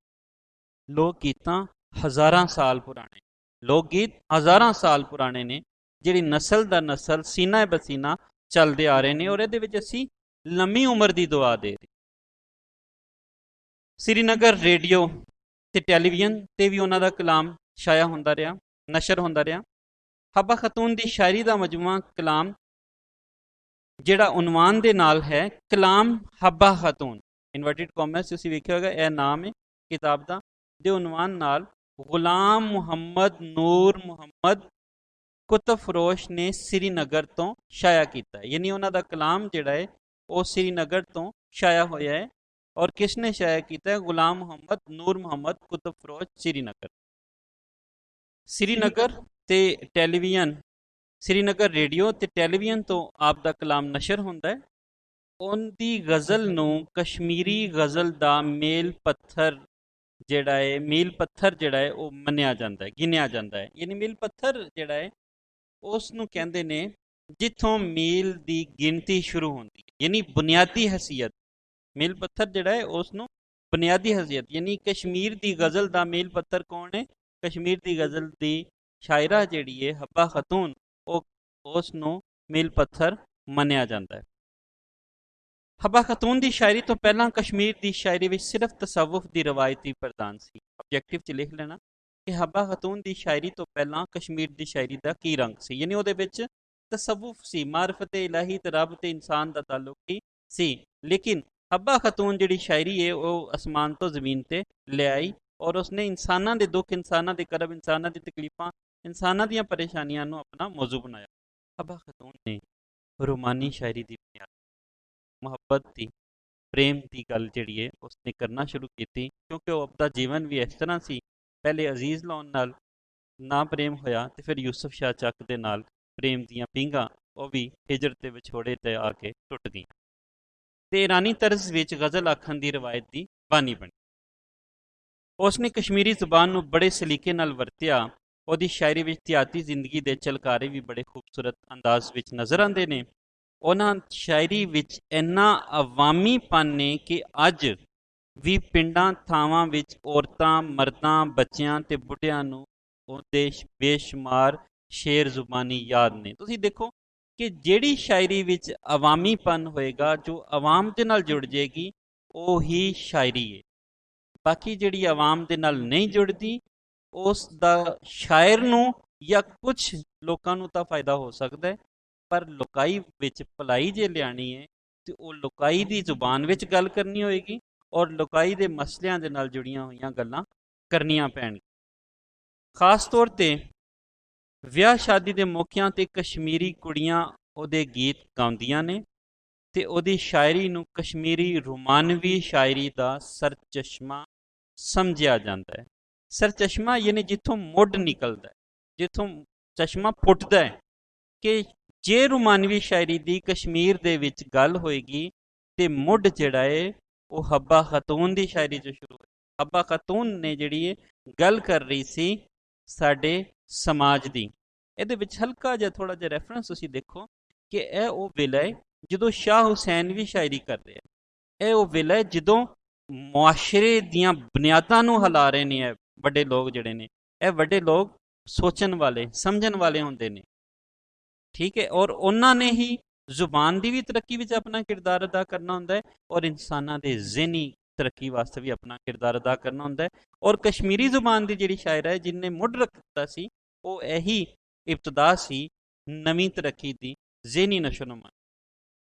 ਲੋਕ ਗੀਤਾਂ ਹਜ਼ਾਰਾਂ ਸਾਲ ਪੁਰਾਣੇ, ਲੋਕ ਗੀਤ ਹਜ਼ਾਰਾਂ ਸਾਲ ਪੁਰਾਣੇ ਨੇ, ਜਿਹੜੀ ਨਸਲ ਦਾ ਨਸਲ ਸੀਨਾ ਬਸੀਨਾ ਚੱਲਦੇ ਆ ਰਹੇ ਨੇ, ਔਰ ਇਹਦੇ ਵਿੱਚ ਅਸੀਂ ਲੰਮੀ ਉਮਰ ਦੀ ਦੁਆ ਦੇ ਰਹੇ। ਸ੍ਰੀਨਗਰ ਰੇਡੀਓ ਤੇ ਟੈਲੀਵਿਜ਼ਨ ਤੇ ਵੀ ਉਹਨਾਂ ਦਾ ਕਲਾਮ ਸ਼ਾਇਆ ਹੁੰਦਾ ਰਿਹਾ, ਨਸ਼ਰ ਹੁੰਦਾ ਰਿਹਾ। ਹੱਬਾ ਖਤੂਨ ਦੀ ਸ਼ਾਇਰੀ ਦਾ ਮਜਮੂਆ ਕਲਾਮ ਜਿਹੜਾ ਉਨਵਾਨ ਦੇ ਨਾਲ ਹੈ ਕਲਾਮ ਹੱਬਾ ਖਤੂਨ, ਇਨਵਰਟਿਡ ਕਾਮਰਸ ਤੁਸੀਂ ਵੇਖਿਆ ਹੋਗਾ, ਇਹ ਨਾਮ ਹੈ ਕਿਤਾਬ ਦਾ, ਦੇ ਉਨਵਾਨ ਨਾਲ ਗੁਲਾਮ ਮੁਹੰਮਦ ਨੂਰ ਮੁਹੰਮਦ ਕੁਤਬ ਫਰੋਸ਼ ਨੇ ਸ੍ਰੀਨਗਰ ਤੋਂ ਸ਼ਾਇਆ ਕੀਤਾ ਹੈ। ਯਾਨੀ ਉਹਨਾਂ ਦਾ ਕਲਾਮ ਜਿਹੜਾ ਹੈ ਉਹ ਸ੍ਰੀਨਗਰ ਤੋਂ ਸ਼ਾਇਆ ਹੋਇਆ ਹੈ। ਔਰ ਕਿਸ ਨੇ ਸ਼ਾਇਆ ਕੀਤਾ ਹੈ? ਗੁਲਾਮ ਮੁਹੰਮਦ ਨੂਰ ਮੁਹੰਮਦ ਕੁਤਬ ਫਰੋਸ਼ ਸ੍ਰੀਨਗਰ। ਸ੍ਰੀਨਗਰ ਤੇ ਟੈਲੀਵਿਜ਼ਨ, ਸ੍ਰੀਨਗਰ ਰੇਡੀਓ ਤੇ ਟੈਲੀਵਿਜ਼ਨ ਤੋਂ ਆਪ ਦਾ ਕਲਾਮ ਨਸ਼ਰ ਹੁੰਦਾ ਹੈ। ਉਹਦੀ ਗਜ਼ਲ ਨੂੰ ਕਸ਼ਮੀਰੀ ਗਜ਼ਲ ਦਾ ਮੇਲ ਪੱਥਰ ਜਿਹੜਾ ਹੈ, ਮੀਲ ਪੱਥਰ ਜਿਹੜਾ ਹੈ ਉਹ ਮੰਨਿਆ ਜਾਂਦਾ ਹੈ, ਗਿਣਿਆ ਜਾਂਦਾ ਹੈ। ਯਾਨੀ ਮੀਲ ਪੱਥਰ ਜਿਹੜਾ ਹੈ ਉਸ ਨੂੰ ਕਹਿੰਦੇ ਨੇ ਜਿੱਥੋਂ ਮੀਲ ਦੀ ਗਿਣਤੀ ਸ਼ੁਰੂ ਹੁੰਦੀ ਹੈ, ਯਾਨੀ ਬੁਨਿਆਦੀ ਹਸੀਅਤ। ਮੀਲ ਪੱਥਰ ਜਿਹੜਾ ਹੈ ਉਸ ਨੂੰ ਬੁਨਿਆਦੀ ਹਸੀਅਤ, ਯਾਨੀ ਕਸ਼ਮੀਰ ਦੀ ਗਜ਼ਲ ਦਾ ਮੀਲ ਪੱਥਰ ਕੌਣ ਹੈ? ਕਸ਼ਮੀਰ ਦੀ ਗਜ਼ਲ ਦੀ ਸ਼ਾਇਰਾ ਜਿਹੜੀ ਹੈ ਹੱਬਾ ਖਤੂਨ, ਉਹ ਉਸ ਨੂੰ ਮੀਲ ਪੱਥਰ ਮੰਨਿਆ ਜਾਂਦਾ ਹੈ। ਹੱਬਾ ਖਤੂਨ ਦੀ ਸ਼ਾਇਰੀ ਤੋਂ ਪਹਿਲਾਂ ਕਸ਼ਮੀਰ ਦੀ ਸ਼ਾਇਰੀ ਵਿੱਚ ਸਿਰਫ ਤਸਵੁਫ ਦੀ ਰਵਾਇਤੀ ਪ੍ਰਧਾਨ ਸੀ। ਆਬਜੈਕਟਿਵ 'ਚ ਲਿਖ ਲੈਣਾ ਕਿ ਹੱਬਾ ਖਤੂਨ ਦੀ ਸ਼ਾਇਰੀ ਤੋਂ ਪਹਿਲਾਂ ਕਸ਼ਮੀਰ ਦੀ ਸ਼ਾਇਰੀ ਦਾ ਕੀ ਰੰਗ ਸੀ, ਯਾਨੀ ਉਹਦੇ ਵਿੱਚ ਤਸਵੁਫ ਸੀ, ਮਾਰਫਤ ਇਲਾਹੀ ਤੇ ਰੱਬ ਤੇ ਇਨਸਾਨ ਦਾ ਤਾਲੁਕ ਹੀ ਸੀ। ਲੇਕਿਨ ਹੱਬਾ ਖਤੂਨ ਜਿਹੜੀ ਸ਼ਾਇਰੀ ਹੈ ਉਹ ਅਸਮਾਨ ਤੋਂ ਜ਼ਮੀਨ ਤੇ ਲੈ ਆਈ, ਔਰ ਉਸਨੇ ਇਨਸਾਨਾਂ ਦੇ ਦੁੱਖ, ਇਨਸਾਨਾਂ ਦੇ ਕਰਬ, ਇਨਸਾਨਾਂ ਦੀ ਤਕਲੀਫਾਂ, ਇਨਸਾਨਾਂ ਦੀਆਂ ਪਰੇਸ਼ਾਨੀਆਂ ਨੂੰ ਆਪਣਾ ਮੌਜੂ ਬਣਾਇਆ। ਹੱਬਾ ਖਤੂਨ ਨੇ ਰੋਮਾਨੀ ਸ਼ਾਇਰੀ ਦੀ ਬੁਨਿਆਦ ਮੁਹੱਬਤ ਦੀ, ਪ੍ਰੇਮ ਦੀ ਗੱਲ ਜਿਹੜੀ ਹੈ ਉਸਨੇ ਕਰਨਾ ਸ਼ੁਰੂ ਕੀਤੀ, ਕਿਉਂਕਿ ਉਹ ਆਪਦਾ ਜੀਵਨ ਵੀ ਇਸ ਤਰ੍ਹਾਂ ਸੀ, ਪਹਿਲੇ ਅਜ਼ੀਜ਼ ਲਾਉਣ ਨਾਲ ਨਾ ਪ੍ਰੇਮ ਹੋਇਆ ਤੇ ਫਿਰ ਯੂਸਫ ਸ਼ਾਹ ਚੱਕ ਦੇ ਨਾਲ ਪ੍ਰੇਮ ਦੀਆਂ ਪੀਂਘਾਂ ਉਹ ਵੀ ਹਿਜਰ ਤੇ ਵਿਛੋੜੇ ਤੇ ਆ ਕੇ ਟੁੱਟ ਗਈਆਂ ਤੇ ਇਰਾਨੀ ਤਰਜ਼ ਵਿੱਚ ਗਜ਼ਲ ਆਖਣ ਦੀ ਰਵਾਇਤ ਦੀ ਬਾਨੀ ਬਣੀ। ਉਸਨੇ ਕਸ਼ਮੀਰੀ ਜ਼ੁਬਾਨ ਨੂੰ ਬੜੇ ਸਲੀਕੇ ਨਾਲ ਵਰਤਿਆ। ਉਹਦੀ ਸ਼ਾਇਰੀ ਵਿੱਚ ਦਿਹਾਤੀ ਜ਼ਿੰਦਗੀ ਦੇ ਝਲਕਾਰੇ ਵੀ ਬੜੇ ਖੂਬਸੂਰਤ ਅੰਦਾਜ਼ ਵਿੱਚ ਨਜ਼ਰ ਆਉਂਦੇ ਨੇ। ਉਹਨਾਂ ਸ਼ਾਇਰੀ ਵਿੱਚ ਇੰਨਾ ਅਵਾਮੀਪਨ ਨੇ ਕਿ ਅੱਜ ਵੀ ਪਿੰਡਾਂ ਥਾਵਾਂ ਵਿੱਚ ਔਰਤਾਂ, ਮਰਦਾਂ, ਬੱਚਿਆਂ ਤੇ ਬੁੱਢਿਆਂ ਨੂੰ ਉਹਦੇ ਬੇਸ਼ੁਮਾਰ ਸ਼ੇਰ ਜ਼ੁਬਾਨੀ ਯਾਦ ਨੇ। ਤੁਸੀਂ ਦੇਖੋ ਕਿ ਜਿਹੜੀ ਸ਼ਾਇਰੀ ਵਿੱਚ ਅਵਾਮੀਪਨ ਹੋਏਗਾ, ਜੋ ਆਵਾਮ ਦੇ ਨਾਲ ਜੁੜ ਜਾਏਗੀ, ਉਹ ਹੀ ਸ਼ਾਇਰੀ ਹੈ। ਬਾਕੀ ਜਿਹੜੀ ਆਵਾਮ ਦੇ ਨਾਲ ਨਹੀਂ ਜੁੜਦੀ, ਉਸ ਦਾ ਸ਼ਾਇਰ ਨੂੰ ਜਾਂ ਕੁਝ ਲੋਕਾਂ ਨੂੰ ਤਾਂ ਫਾਇਦਾ ਹੋ ਸਕਦਾ ਹੈ, ਪਰ ਲੁਕਾਈ ਵਿੱਚ ਭਲਾਈ ਜੇ ਲਿਆਣੀ ਹੈ ਤੇ ਉਹ ਲੁਕਾਈ ਦੀ ਜ਼ੁਬਾਨ ਵਿੱਚ ਗੱਲ ਕਰਨੀ ਹੋਏਗੀ ਔਰ ਲੁਕਾਈ ਦੇ ਮਸਲਿਆਂ ਦੇ ਨਾਲ ਜੁੜੀਆਂ ਹੋਈਆਂ ਗੱਲਾਂ ਕਰਨੀਆਂ ਪੈਣਗੀਆਂ। ਖਾਸ ਤੌਰ ਤੇ ਵਿਆਹ ਸ਼ਾਦੀ ਦੇ ਮੌਕਿਆਂ ਤੇ ਕਸ਼ਮੀਰੀ ਕੁੜੀਆਂ ਉਹਦੇ ਗੀਤ ਗਾਉਂਦੀਆਂ ਨੇ ਤੇ ਉਹਦੀ ਸ਼ਾਇਰੀ ਨੂੰ ਕਸ਼ਮੀਰੀ ਰੋਮਾਨਵੀ ਸ਼ਾਇਰੀ ਦਾ ਸਰਚਸ਼ਮਾ ਸਮਝਿਆ ਜਾਂਦਾ ਹੈ। ਸਰਚਸ਼ਮਾ ਯਾਨੀ ਜਿੱਥੋਂ ਮੁੱਢ ਨਿਕਲਦਾ ਹੈ, ਜਿੱਥੋਂ ਚਸ਼ਮਾ ਫੁੱਟਦਾ ਹੈ, ਕਿ ਜੇ ਰੋਮਾਨਵੀ ਸ਼ਾਇਰੀ ਦੀ ਕਸ਼ਮੀਰ ਦੇ ਵਿੱਚ ਗੱਲ ਹੋਏਗੀ ਤੇ ਮੁੱਢ ਜਿਹੜਾ ਹੈ ਉਹ ਹੱਬਾ ਖਤੂਨ ਦੀ ਸ਼ਾਇਰੀ 'ਚ ਸ਼ੁਰੂ ਹੋਇਆ। ਹੱਬਾ ਖਤੂਨ ਨੇ ਜਿਹੜੀ ਹੈ ਗੱਲ ਕਰ ਰਹੀ ਸੀ ਸਾਡੇ ਸਮਾਜ ਦੀ। ਇਹਦੇ ਵਿੱਚ ਹਲਕਾ ਜਿਹਾ ਥੋੜ੍ਹਾ ਜਿਹਾ ਰੈਫਰੈਂਸ ਤੁਸੀਂ ਦੇਖੋ ਕਿ ਇਹ ਉਹ ਵੇਲਾ ਹੈ ਜਦੋਂ ਸ਼ਾਹ ਹੁਸੈਨ ਵੀ ਸ਼ਾਇਰੀ ਕਰਦੇ ਆ। ਇਹ ਉਹ ਵੇਲਾ ਹੈ ਜਦੋਂ ਮੁਆਸ਼ਰੇ ਦੀਆਂ ਬੁਨਿਆਦਾਂ ਨੂੰ ਹਿਲਾ ਰਹੇ ਨੇ ਇਹ ਵੱਡੇ ਲੋਕ ਜਿਹੜੇ ਨੇ। ਇਹ ਵੱਡੇ ਲੋਕ ਸੋਚਣ ਵਾਲੇ, ਸਮਝਣ ਵਾਲੇ ਹੁੰਦੇ ਨੇ, ਠੀਕ ਹੈ। ਔਰ ਉਹਨਾਂ ਨੇ ਹੀ ਜ਼ੁਬਾਨ ਦੀ ਵੀ ਤਰੱਕੀ ਵਿੱਚ ਆਪਣਾ ਕਿਰਦਾਰ ਅਦਾ ਕਰਨਾ ਹੁੰਦਾ ਹੈ ਔਰ ਇਨਸਾਨਾਂ ਦੇ ਜ਼ਿਹਨੀ ਤਰੱਕੀ ਵਾਸਤੇ ਵੀ ਆਪਣਾ ਕਿਰਦਾਰ ਅਦਾ ਕਰਨਾ ਹੁੰਦਾ ਹੈ। ਔਰ ਕਸ਼ਮੀਰੀ ਜ਼ੁਬਾਨ ਦੀ ਜਿਹੜੀ ਸ਼ਾਇਰ ਹੈ ਜਿਹਨੇ ਮੁੱਢ ਰੱਖਤਾ ਸੀ, ਉਹ ਇਹੀ ਇਬਤਦਾ ਸੀ ਨਵੀਂ ਤਰੱਕੀ ਦੀ, ਜ਼ਿਹਨੀ ਨਸ਼ੋਨੁਮਾ।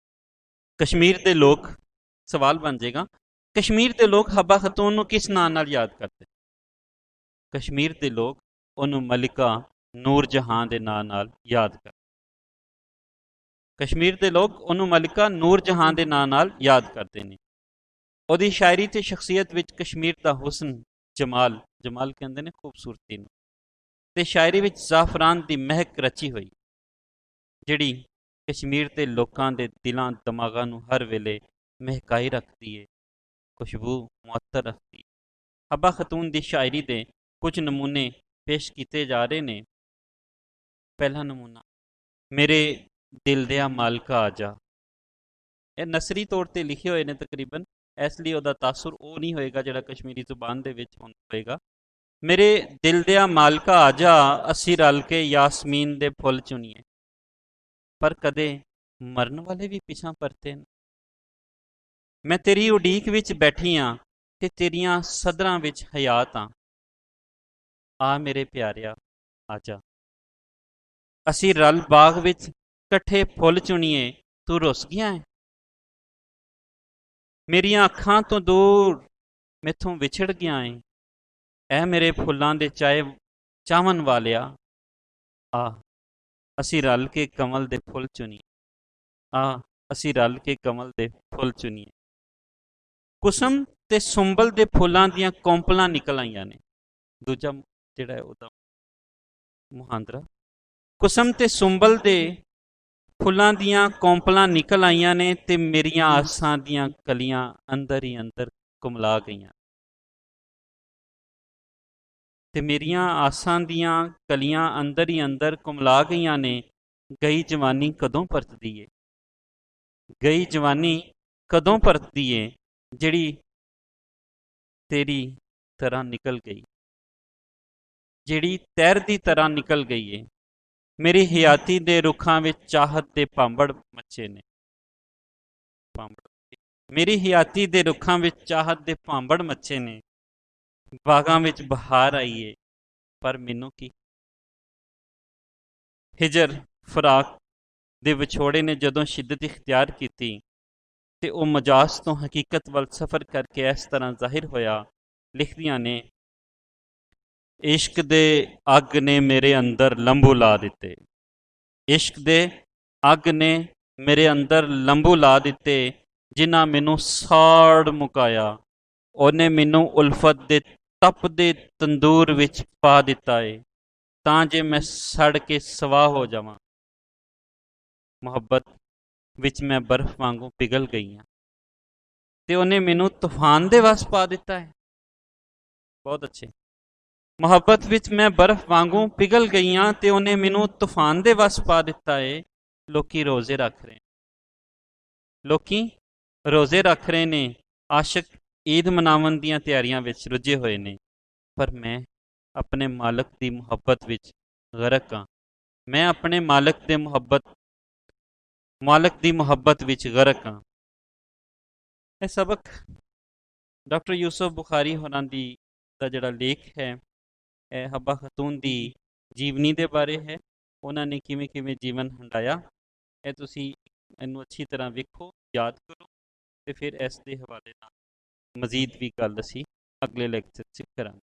ਕਸ਼ਮੀਰ ਦੇ ਲੋਕ, ਸਵਾਲ ਬਣ ਜਾਏਗਾ, ਕਸ਼ਮੀਰ ਦੇ ਲੋਕ ਹੱਬਾ ਖਤੂਨ ਨੂੰ ਕਿਸ ਨਾਂ ਨਾਲ ਯਾਦ ਕਰਦੇ? ਕਸ਼ਮੀਰ ਦੇ ਲੋਕ ਉਹਨੂੰ ਮਲਿਕਾ ਨੂਰ ਜਹਾਂ ਦੇ ਨਾਂ ਨਾਲ ਯਾਦ ਕਰਦੇ। ਕਸ਼ਮੀਰ ਦੇ ਲੋਕ ਉਹਨੂੰ ਮਲਿਕਾ ਨੂਰ ਜਹਾਂ ਦੇ ਨਾਂ ਨਾਲ ਯਾਦ ਕਰਦੇ ਨੇ। ਉਹਦੀ ਸ਼ਾਇਰੀ ਤੇ ਸ਼ਖਸੀਅਤ ਵਿੱਚ ਕਸ਼ਮੀਰ ਦਾ ਹੁਸਨ, ਜਮਾਲ, ਜਮਾਲ ਕਹਿੰਦੇ ਨੇ ਖੂਬਸੂਰਤੀ ਨੂੰ, ਤੇ ਸ਼ਾਇਰੀ ਵਿੱਚ ਜ਼ਾਫਰਾਨ ਦੀ ਮਹਿਕ ਰਚੀ ਹੋਈ, ਜਿਹੜੀ ਕਸ਼ਮੀਰ ਦੇ ਲੋਕਾਂ ਦੇ ਦਿਲਾਂ ਦਿਮਾਗਾਂ ਨੂੰ ਹਰ ਵੇਲੇ ਮਹਿਕਾਈ ਰੱਖਦੀ ਹੈ, ਖੁਸ਼ਬੂ ਮੁਅੱਤਰ ਰੱਖਦੀ ਹੈ। ਹੱਬਾ ਖਤੂਨ ਦੀ ਸ਼ਾਇਰੀ ਦੇ ਕੁਝ ਨਮੂਨੇ ਪੇਸ਼ ਕੀਤੇ ਜਾ ਰਹੇ ਨੇ। ਪਹਿਲਾ ਨਮੂਨਾ, ਮੇਰੇ ਦਿਲ ਦਿਆ ਮਾਲਕਾ ਆ ਜਾ। ਇਹ ਨਸਰੀ ਤੌਰ ਤੇ ਲਿਖੇ ਹੋਏ ਨੇ ਤਕਰੀਬਨ, ਇਸ ਲਈ ਉਹਦਾ ਤਾਸੁਰ ਉਹ ਨਹੀਂ ਹੋਏਗਾ ਜਿਹੜਾ ਕਸ਼ਮੀਰੀ ਜ਼ੁਬਾਨ ਦੇ ਵਿੱਚ ਹੋਏਗਾ। ਮੇਰੇ ਦਿਲ ਦਿਆ ਮਾਲਕਾ ਆ ਜਾ, ਅਸੀਂ ਰਲ ਕੇ ਯਾਸਮੀਨ ਦੇ ਫੁੱਲ ਚੁਣੀਏ, ਪਰ ਕਦੇ ਮਰਨ ਵਾਲੇ ਵੀ ਪਿਛਾਂ ਪਰਤੇ ਨੇ। ਮੈਂ ਤੇਰੀ ਉਡੀਕ ਵਿੱਚ ਬੈਠੀ ਹਾਂ ਤੇ ਤੇਰੀਆਂ ਸਦਰਾਂ ਵਿੱਚ ਹਯਾਤ ਹਾਂ। ਆ ਮੇਰੇ ਪਿਆਰਿਆ ਆ ਜਾ, ਅਸੀਂ ਰਲ ਬਾਗ ਵਿੱਚ ਇਕੱਠੇ ਫੁੱਲ ਚੁਣੀਏ, ਤੂੰ ਰੁੱਸ ਗਿਆ ਹੈ। ਮੇਰੀਆਂ ਅੱਖਾਂ ਤੋਂ ਦੂਰ ਮੈਥੋਂ ਵਿਛੜ ਗਿਆ ਹੈ। ਐ ਮੇਰੇ ਫੁੱਲਾਂ ਦੇ ਚਾਹਵਣ ਵਾਲਿਆ, ਆ ਅਸੀਂ ਰਲ ਕੇ ਕਮਲ ਦੇ ਫੁੱਲ ਚੁਣੀਏ, ਆ ਅਸੀਂ ਰਲ ਕੇ ਕਮਲ ਦੇ ਫੁੱਲ ਚੁਣੀਏ। ਕੁਸਮ ਤੇ ਸੁੰਬਲ ਦੇ ਫੁੱਲਾਂ ਦੀਆਂ ਕੌਂਪਲਾਂ ਨਿਕਲ ਆਈਆਂ ਨੇ। ਦੂਜਾ ਜਿਹੜਾ ਹੈ ਉਹਦਾ ਮੁਹਾਂਦਰਾ, ਕੁਸਮ ਤੇ ਸੁੰਬਲ ਦੇ ਫੁੱਲਾਂ ਦੀਆਂ ਕੌਂਪਲਾਂ ਨਿਕਲ ਆਈਆਂ ਨੇ ਤੇ ਮੇਰੀਆਂ ਆਸਾਂ ਦੀਆਂ ਕਲੀਆਂ ਅੰਦਰ ਹੀ ਅੰਦਰ ਕੁਮਲਾ ਗਈਆਂ। ਤੇ ਮੇਰੀਆਂ ਆਸਾਂ ਦੀਆਂ ਕਲੀਆਂ ਅੰਦਰ ਹੀ ਅੰਦਰ ਕੁਮਲਾ ਗਈਆਂ ਨੇ। ਗਈ ਜਵਾਨੀ ਕਦੋਂ ਪਰਤਦੀ ਏ, ਗਈ ਜਵਾਨੀ ਕਦੋਂ ਪਰਤਦੀ ਏ, ਜਿਹੜੀ ਤੇਰੀ ਤਰ੍ਹਾਂ ਨਿਕਲ ਗਈ, ਜਿਹੜੀ ਤੈਰ ਦੀ ਤਰ੍ਹਾਂ ਨਿਕਲ ਗਈ ਏ। ਮੇਰੀ ਹਯਾਤੀ ਦੇ ਰੁੱਖਾਂ ਵਿੱਚ ਚਾਹਤ ਦੇ ਭਾਂਬੜ ਮੱਚੇ ਨੇ। ਮੇਰੀ ਹਯਾਤੀ ਦੇ ਰੁੱਖਾਂ ਵਿੱਚ ਚਾਹਤ ਦੇ ਭਾਂਬੜ ਮੱਚੇ ਨੇ। ਬਾਗਾਂ ਵਿੱਚ ਬਹਾਰ ਆਈ ਏ, ਪਰ ਮੈਨੂੰ ਕੀ। ਹਿਜਰ ਫਰਾਕ ਦੇ ਵਿਛੋੜੇ ਨੇ ਜਦੋਂ ਸ਼ਿੱਦਤ ਇਖਤਿਆਰ ਕੀਤੀ ਤੇ ਉਹ ਮਜਾਜ਼ ਤੋਂ ਹਕੀਕਤ ਵੱਲ ਸਫ਼ਰ ਕਰਕੇ ਇਸ ਤਰ੍ਹਾਂ ਜ਼ਾਹਿਰ ਹੋਇਆ। ਲਿਖਦੀਆਂ ਨੇ, ਇਸ਼ਕ ਦੇ ਅੱਗ ਨੇ ਮੇਰੇ ਅੰਦਰ ਲੰਬੂ ਲਾ ਦਿੱਤੇ, ਇਸ਼ਕ ਦੇ ਅੱਗ ਨੇ ਮੇਰੇ ਅੰਦਰ ਲੰਬੂ ਲਾ ਦਿੱਤੇ, ਜਿਨ੍ਹਾਂ ਮੈਨੂੰ ਸਾੜ ਮੁਕਾਇਆ। ਉਹਨੇ ਮੈਨੂੰ ਉਲਫਤ ਦੇ ਤਪਦੇ ਤੰਦੂਰ ਵਿੱਚ ਪਾ ਦਿੱਤਾ ਏ, ਤਾਂ ਜੇ ਮੈਂ ਸੜ ਕੇ ਸਵਾਹ ਹੋ ਜਾਵਾਂ। ਮੁਹੱਬਤ ਵਿੱਚ ਮੈਂ ਬਰਫ਼ ਵਾਂਗੂ ਪਿਘਲ ਗਈ ਹਾਂ ਤੇ ਉਹਨੇ ਮੈਨੂੰ ਤੂਫਾਨ ਦੇ ਵੱਸ ਪਾ ਦਿੱਤਾ ਹੈ। ਬਹੁਤ ਅੱਛੇ। ਮੁਹੱਬਤ ਵਿੱਚ ਮੈਂ ਬਰਫ਼ ਵਾਂਗੂ ਪਿਘਲ ਗਈ ਹਾਂ ਤੇ ਉਹਨੇ ਮੈਨੂੰ ਤੂਫਾਨ ਦੇ ਵੱਸ ਪਾ ਦਿੱਤਾ ਏ। ਲੋਕੀ ਰੋਜ਼ੇ ਰੱਖ ਰਹੇ, ਲੋਕੀ ਰੋਜ਼ੇ ਰੱਖ ਰਹੇ ਨੇ, ਆਸ਼ਿਕ ਈਦ ਮਨਾਉਣ ਦੀਆਂ ਤਿਆਰੀਆਂ ਵਿੱਚ ਰੁੱਝੇ ਹੋਏ ਨੇ, ਪਰ ਮੈਂ ਆਪਣੇ ਮਾਲਕ ਦੀ ਮੁਹੱਬਤ ਵਿੱਚ ਗਰਕ ਹਾਂ। ਮੈਂ ਆਪਣੇ ਮਾਲਕ ਦੀ ਮੁਹੱਬਤ ਵਿੱਚ ਗਰਕ ਹਾਂ। ਇਹ ਸਬਕ ਡਾਕਟਰ ਯੂਸਫ ਬੁਖਾਰੀ ਹੋਰਾਂ ਦਾ ਜਿਹੜਾ ਲੇਖ ਹੈ, ਇਹ ਹੱਬਾ ਖਤੂਨ ਦੀ ਜੀਵਨੀ ਦੇ ਬਾਰੇ ਹੈ। ਉਹਨਾਂ ਨੇ ਕਿਵੇਂ ਕਿਵੇਂ ਜੀਵਨ ਹੰਡਾਇਆ, ਇਹ ਤੁਸੀਂ ਇਹਨੂੰ ਅੱਛੀ ਤਰ੍ਹਾਂ ਵੇਖੋ, ਯਾਦ ਕਰੋ, ਤੇ ਫਿਰ ਇਸ ਦੇ ਹਵਾਲੇ ਨਾਲ ਮਜ਼ੀਦ ਵੀ ਗੱਲ ਅਸੀਂ ਅਗਲੇ ਲੈਕਚਰ 'ਚ ਕਰਾਂਗੇ।